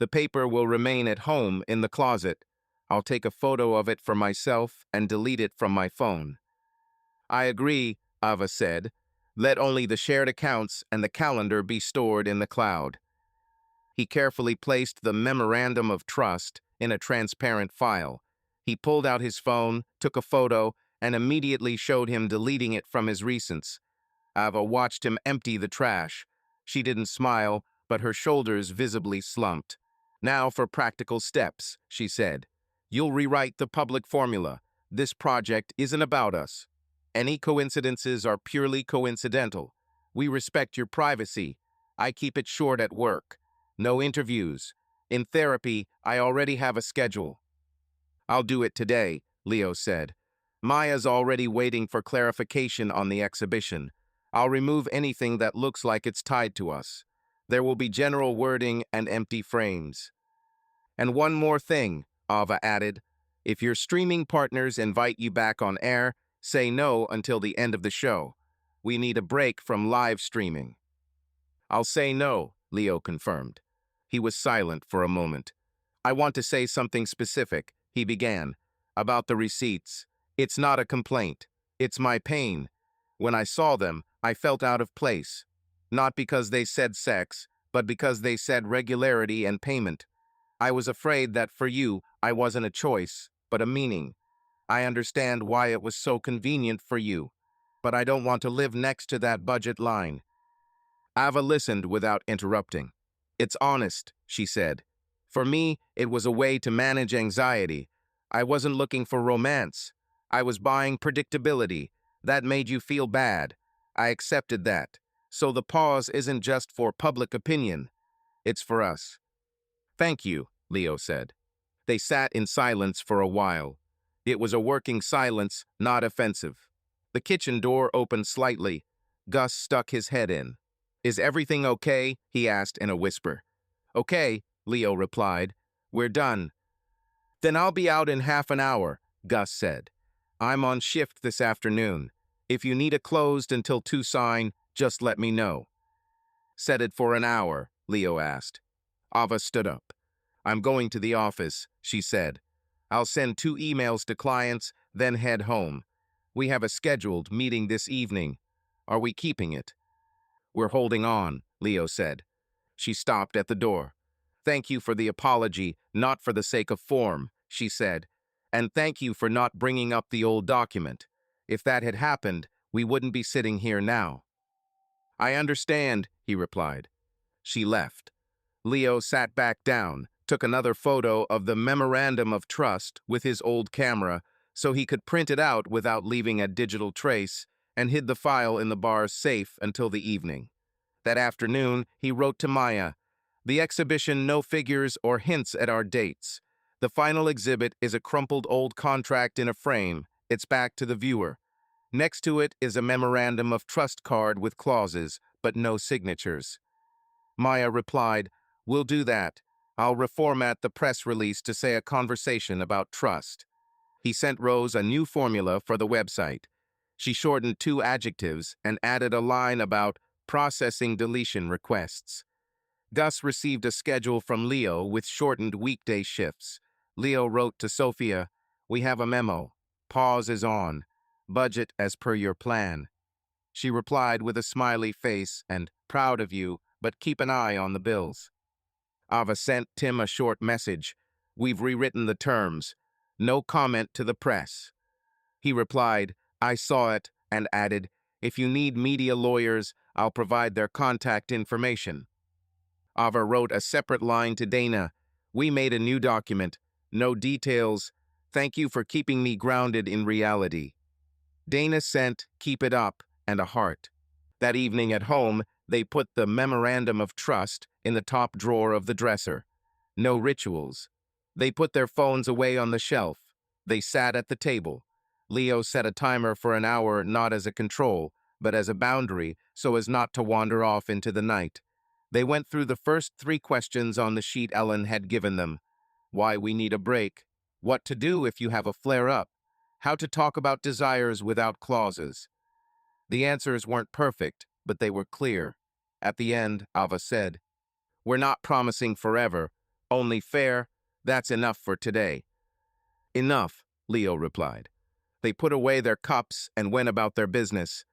The paper will remain at home in the closet. I'll take a photo of it for myself and delete it from my phone. I agree, Ava said. Let only the shared accounts and the calendar be stored in the cloud. He carefully placed the memorandum of trust in a transparent file. He pulled out his phone, took a photo, and immediately showed him deleting it from his recents. Ava watched him empty the trash. She didn't smile, but her shoulders visibly slumped. Now for practical steps, she said. You'll rewrite the public formula. This project isn't about us. Any coincidences are purely coincidental. We respect your privacy. I keep it short at work. No interviews. In therapy, I already have a schedule. I'll do it today, Leo said. Maya's already waiting for clarification on the exhibition. I'll remove anything that looks like it's tied to us. There will be general wording and empty frames. And one more thing, Ava added. If your streaming partners invite you back on air, say no until the end of the show. We need a break from live streaming. I'll say no, Leo confirmed. He was silent for a moment. I want to say something specific, he began, about the receipts. It's not a complaint. It's my pain. When I saw them, I felt out of place. Not because they said sex, but because they said regularity and payment. I was afraid that for you, I wasn't a choice, but a meaning. I understand why it was so convenient for you, but I don't want to live next to that budget line. Ava listened without interrupting. It's honest, she said. For me, it was a way to manage anxiety. I wasn't looking for romance. I was buying predictability. That made you feel bad. I accepted that. So the pause isn't just for public opinion. It's for us. Thank you, Leo said. They sat in silence for a while. It was a working silence, not offensive. The kitchen door opened slightly. Gus stuck his head in. Is everything okay? He asked in a whisper. Okay, Leo replied. We're done. Then I'll be out in half an hour, Gus said. I'm on shift this afternoon. If you need it closed until 2 sign, just let me know. Set it for an hour, Leo asked. Ava stood up. I'm going to the office, she said. I'll send 2 emails to clients, then head home. We have a scheduled meeting this evening. Are we keeping it? We're holding on, Leo said. She stopped at the door. Thank you for the apology, not for the sake of form, she said. And thank you for not bringing up the old document. If that had happened, we wouldn't be sitting here now. I understand, he replied. She left. Leo sat back down, took another photo of the memorandum of trust with his old camera so he could print it out without leaving a digital trace, and hid the file in the bar's safe until the evening. That afternoon, he wrote to Maya, the exhibition no figures or hints at our dates. The final exhibit is a crumpled old contract in a frame. It's back to the viewer. Next to it is a memorandum of trust card with clauses, but no signatures. Maya replied, We'll do that. I'll reformat the press release to say a conversation about trust. He sent Rose a new formula for the website. She shortened 2 adjectives and added a line about processing deletion requests. Gus received a schedule from Leo with shortened weekday shifts. Leo wrote to Sophia, We have a memo. Pause is on. Budget as per your plan. She replied with a smiley face and, proud of you, but keep an eye on the bills. Ava sent Tim a short message. We've rewritten the terms. No comment to the press. He replied, I saw it, and added, If you need media lawyers, I'll provide their contact information. Ava wrote a separate line to Dana. We made a new document. No details. Thank you for keeping me grounded in reality. Dana sent, Keep it up, and a heart. That evening at home, they put the memorandum of trust in the top drawer of the dresser. No rituals. They put their phones away on the shelf. They sat at the table. Leo set a timer for an hour not as a control, but as a boundary so as not to wander off into the night. They went through the first 3 questions on the sheet Ellen had given them. Why we need a break. What to do if you have a flare-up. How to talk about desires without clauses. The answers weren't perfect, but they were clear. At the end, Ava said, We're not promising forever, only fair. That's enough for today. Enough, Leo replied. They put away their cups and went about their business.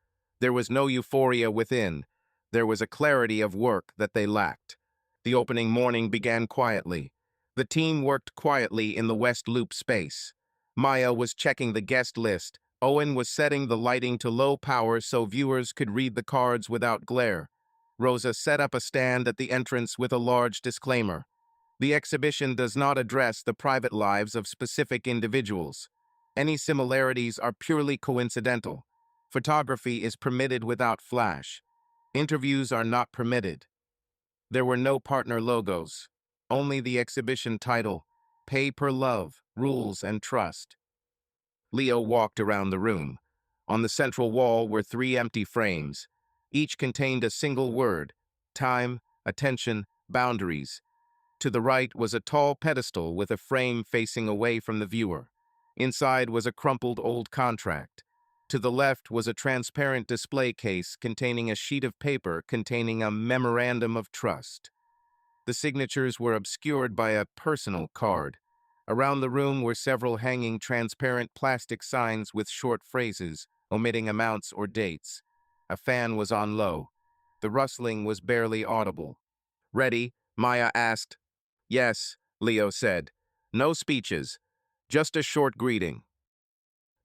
There was no euphoria within. There was a clarity of work that they lacked. The opening morning began quietly. The team worked quietly in the West Loop space. Maya was checking the guest list. Owen was setting the lighting to low power so viewers could read the cards without glare. Rosa set up a stand at the entrance with a large disclaimer. The exhibition does not address the private lives of specific individuals. Any similarities are purely coincidental. Photography is permitted without flash. Interviews are not permitted. There were no partner logos, only the exhibition title, Pay per Love, Rules and Trust. Leo walked around the room. On the central wall were 3 empty frames. Each contained a single word, time, attention, boundaries. To the right was a tall pedestal with a frame facing away from the viewer. Inside was a crumpled old contract. To the left was a transparent display case containing a sheet of paper containing a memorandum of trust. The signatures were obscured by a personal card. Around the room were several hanging transparent plastic signs with short phrases, omitting amounts or dates. A fan was on low. The rustling was barely audible. "Ready?" Maya asked. "Yes," Leo said. "No speeches, just a short greeting."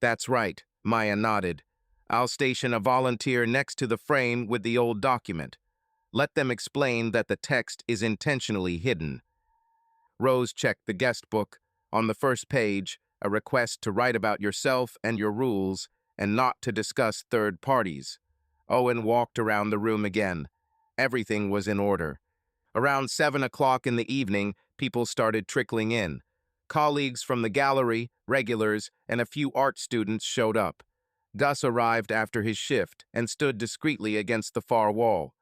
"That's right," Maya nodded. "I'll station a volunteer next to the frame with the old document. Let them explain that the text is intentionally hidden." Rose checked the guest book. On the first page, a request to write about yourself and your rules and not to discuss third parties. Owen walked around the room again. Everything was in order. Around 7 o'clock in the evening, people started trickling in. Colleagues from the gallery, regulars, and a few art students showed up. Gus arrived after his shift and stood discreetly against the far wall.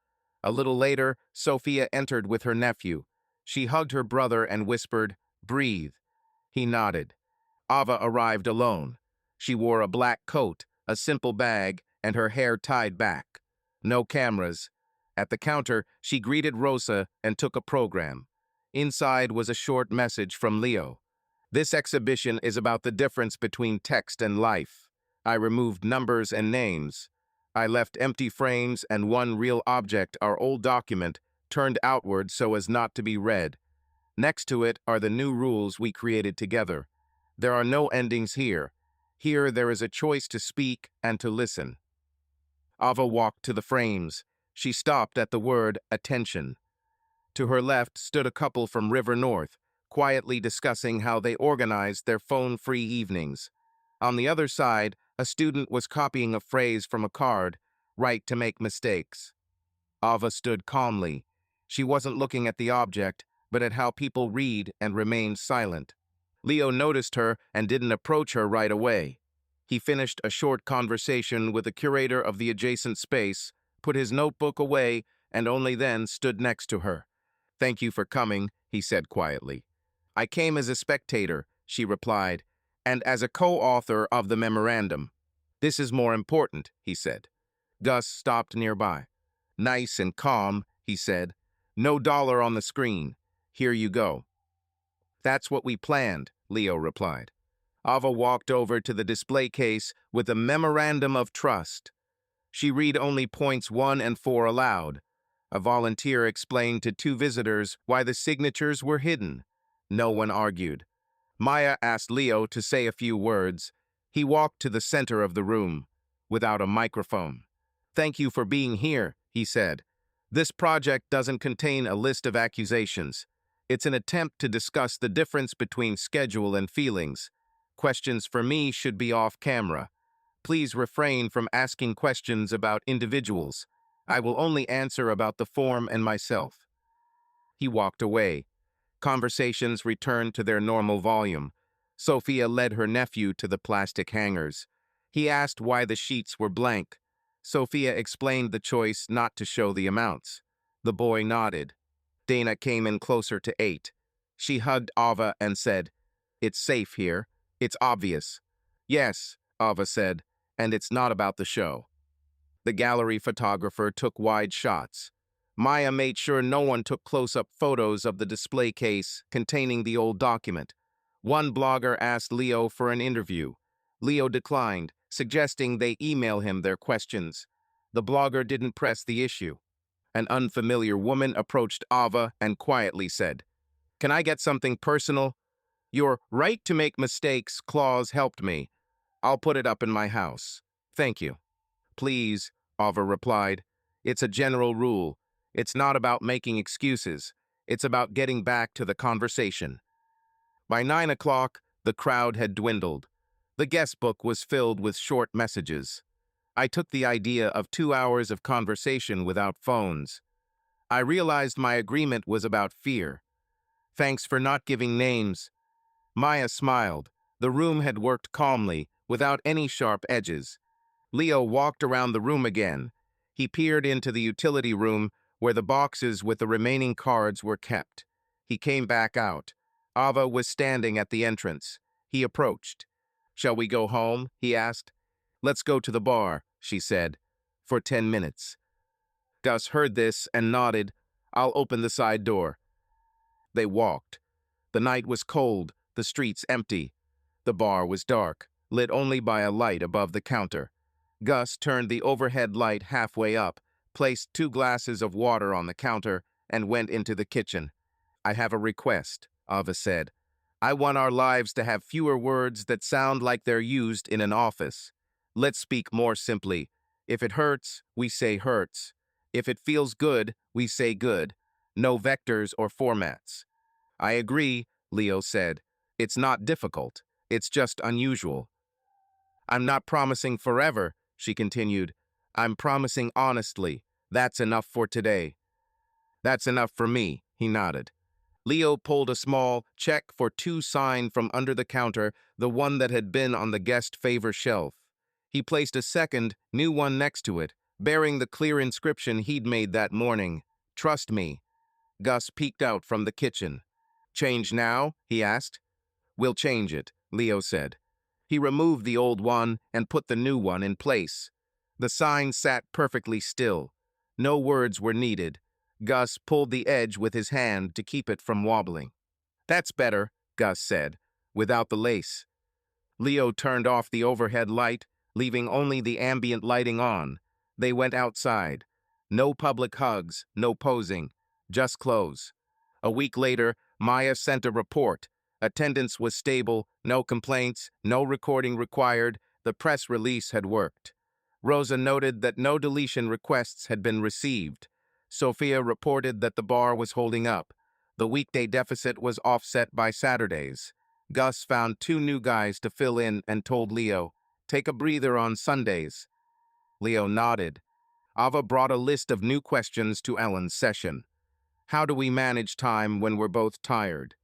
A little later, Sophia entered with her nephew. She hugged her brother and whispered, "Breathe." He nodded. Ava arrived alone. She wore a black coat, a simple bag, and her hair tied back. No cameras. At the counter, she greeted Rosa and took a program. Inside was a short message from Leo. "This exhibition is about the difference between text and life. I removed numbers and names. I left empty frames and one real object, our old document, turned outward so as not to be read. Next to it are the new rules we created together. There are no endings here. Here there is a choice to speak and to listen." Ava walked to the frames. She stopped at the word attention. To her left stood a couple from River North, quietly discussing how they organized their phone-free evenings. On the other side, a student was copying a phrase from a card, "Right to make mistakes." Ava stood calmly. She wasn't looking at the object, but at how people read and remained silent. Leo noticed her and didn't approach her right away. He finished a short conversation with the curator of the adjacent space, put his notebook away, and only then stood next to her. "Thank you for coming," he said quietly. "I came as a spectator," she replied, "and as a co-author of the memorandum." "This is more important," he said. Gus stopped nearby. "Nice and calm," he said. "No dollar on the screen. Here you go." "That's what we planned," Leo replied. Ava walked over to the display case with a memorandum of trust. She read only points 1 and 4 aloud. A volunteer explained to two visitors why the signatures were hidden. No one argued. Maya asked Leo to say a few words. He walked to the center of the room, without a microphone. "Thank you for being here," he said. "This project doesn't contain a list of accusations. It's an attempt to discuss the difference between schedule and feelings. Questions for me should be off camera. Please refrain from asking questions about individuals. I will only answer about the form and myself." He walked away. Conversations returned to their normal volume. Sophia led her nephew to the plastic hangers. He asked why the sheets were blank. Sophia explained the choice not to show the amounts. The boy nodded. Dana came in closer to 8. She hugged Ava and said, "It's safe here. It's obvious." "Yes," Ava said, "and it's not about the show." The gallery photographer took wide shots. Maya made sure no one took close-up photos of the display case containing the old document. One blogger asked Leo for an interview. Leo declined, suggesting they email him their questions. The blogger didn't press the issue. An unfamiliar woman approached Ava and quietly said, "Can I get something personal? Your right to make mistakes clause helped me. I'll put it up in my house. Thank you." "Please," Ava replied. "It's a general rule. It's not about making excuses. It's about getting back to the conversation." By 9 o'clock, the crowd had dwindled. The guest book was filled with short messages. I took the idea of 2 hours of conversation without phones. I realized my agreement was about fear. "Thanks for not giving names." Maya smiled. The room had worked calmly, without any sharp edges. Leo walked around the room again. He peered into the utility room where the boxes with the remaining cards were kept. He came back out. Ava was standing at the entrance. He approached. "Shall we go home?" he asked. Let's go to the bar, she said, for 10 minutes. Gus heard this and nodded. I'll open the side door. They walked. The night was cold, the streets empty. The bar was dark, lit only by a light above the counter. Gus turned the overhead light halfway up, placed 2 glasses of water on the counter, and went into the kitchen. I have a request, Ava said. I want our lives to have fewer words that sound like they're used in an office. Let's speak more simply. If it hurts, we say hurts. If it feels good, we say good. No vectors or formats. I agree, Leo said. It's not difficult. It's just unusual. I'm not promising forever, she continued. I'm promising honestly. That's enough for today. That's enough for me, he nodded. Leo pulled a small check for 2 sign from under the counter, the one that had been on the guest favor shelf. He placed a second, new one next to it, bearing the clear inscription he'd made that morning. Trust me. Gus peeked out from the kitchen. Change now? He asked. We'll change it, Leo said. He removed the old one and put the new one in place. The sign sat perfectly still. No words were needed. Gus pulled the edge with his hand to keep it from wobbling. That's better, Gus said, without the lace. Leo turned off the overhead light, leaving only the ambient lighting on. They went outside. No public hugs, no posing, just clothes. A week later, Maya sent a report. Attendance was stable, no complaints, no recording required. The press release had worked. Rosa noted that no deletion requests had been received. Sophia reported that the bar was holding up. The weekday deficit was offset by Saturdays. Gus found 2 new guys to fill in and told Leo, take a breather on Sundays. Leo nodded. Ava brought a list of new questions to Ellen's session. How do we manage time when we're both tired?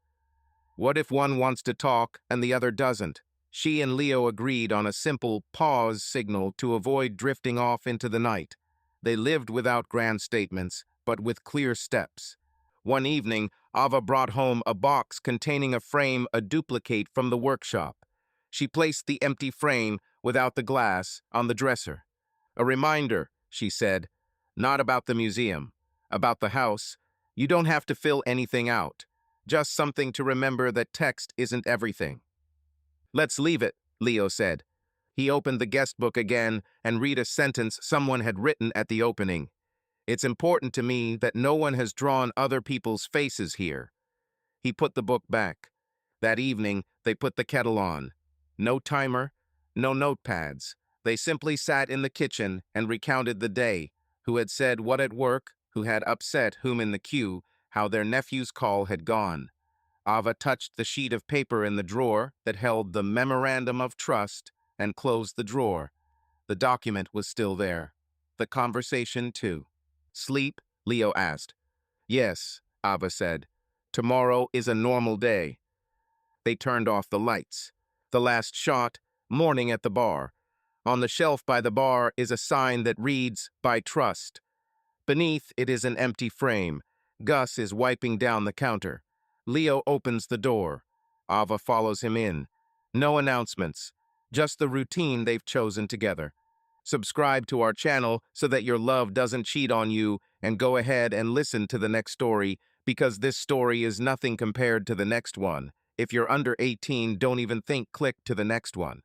What if one wants to talk and the other doesn't? She and Leo agreed on a simple pause signal to avoid drifting off into the night. They lived without grand statements, but with clear steps. One evening, Ava brought home a box containing a frame, a duplicate from the workshop. She placed the empty frame, without the glass, on the dresser. A reminder, she said, not about the museum, about the house. You don't have to fill anything out. Just something to remember that text isn't everything. Let's leave it, Leo said. He opened the guest book again and read a sentence someone had written at the opening. It's important to me that no one has drawn other people's faces here. He put the book back. That evening, they put the kettle on. No timer, no notepads. They simply sat in the kitchen and recounted the day, who had said what at work, who had upset whom in the queue, how their nephew's call had gone. Ava touched the sheet of paper in the drawer that held the memorandum of trust and closed the drawer. The document was still there. The conversation, too. Sleep? Leo asked. Yes, Ava said. Tomorrow is a normal day. They turned off the lights. The last shot, morning at the bar. On the shelf by the bar is a sign that reads, by trust. Beneath it is an empty frame. Gus is wiping down the counter. Leo opens the door. Ava follows him in. No announcements, just the routine they've chosen together. Subscribe to our channel so that your love doesn't cheat on you, and go ahead and listen to the next story, because this story is nothing compared to the next one. If you're under 18, don't even think click to the next one.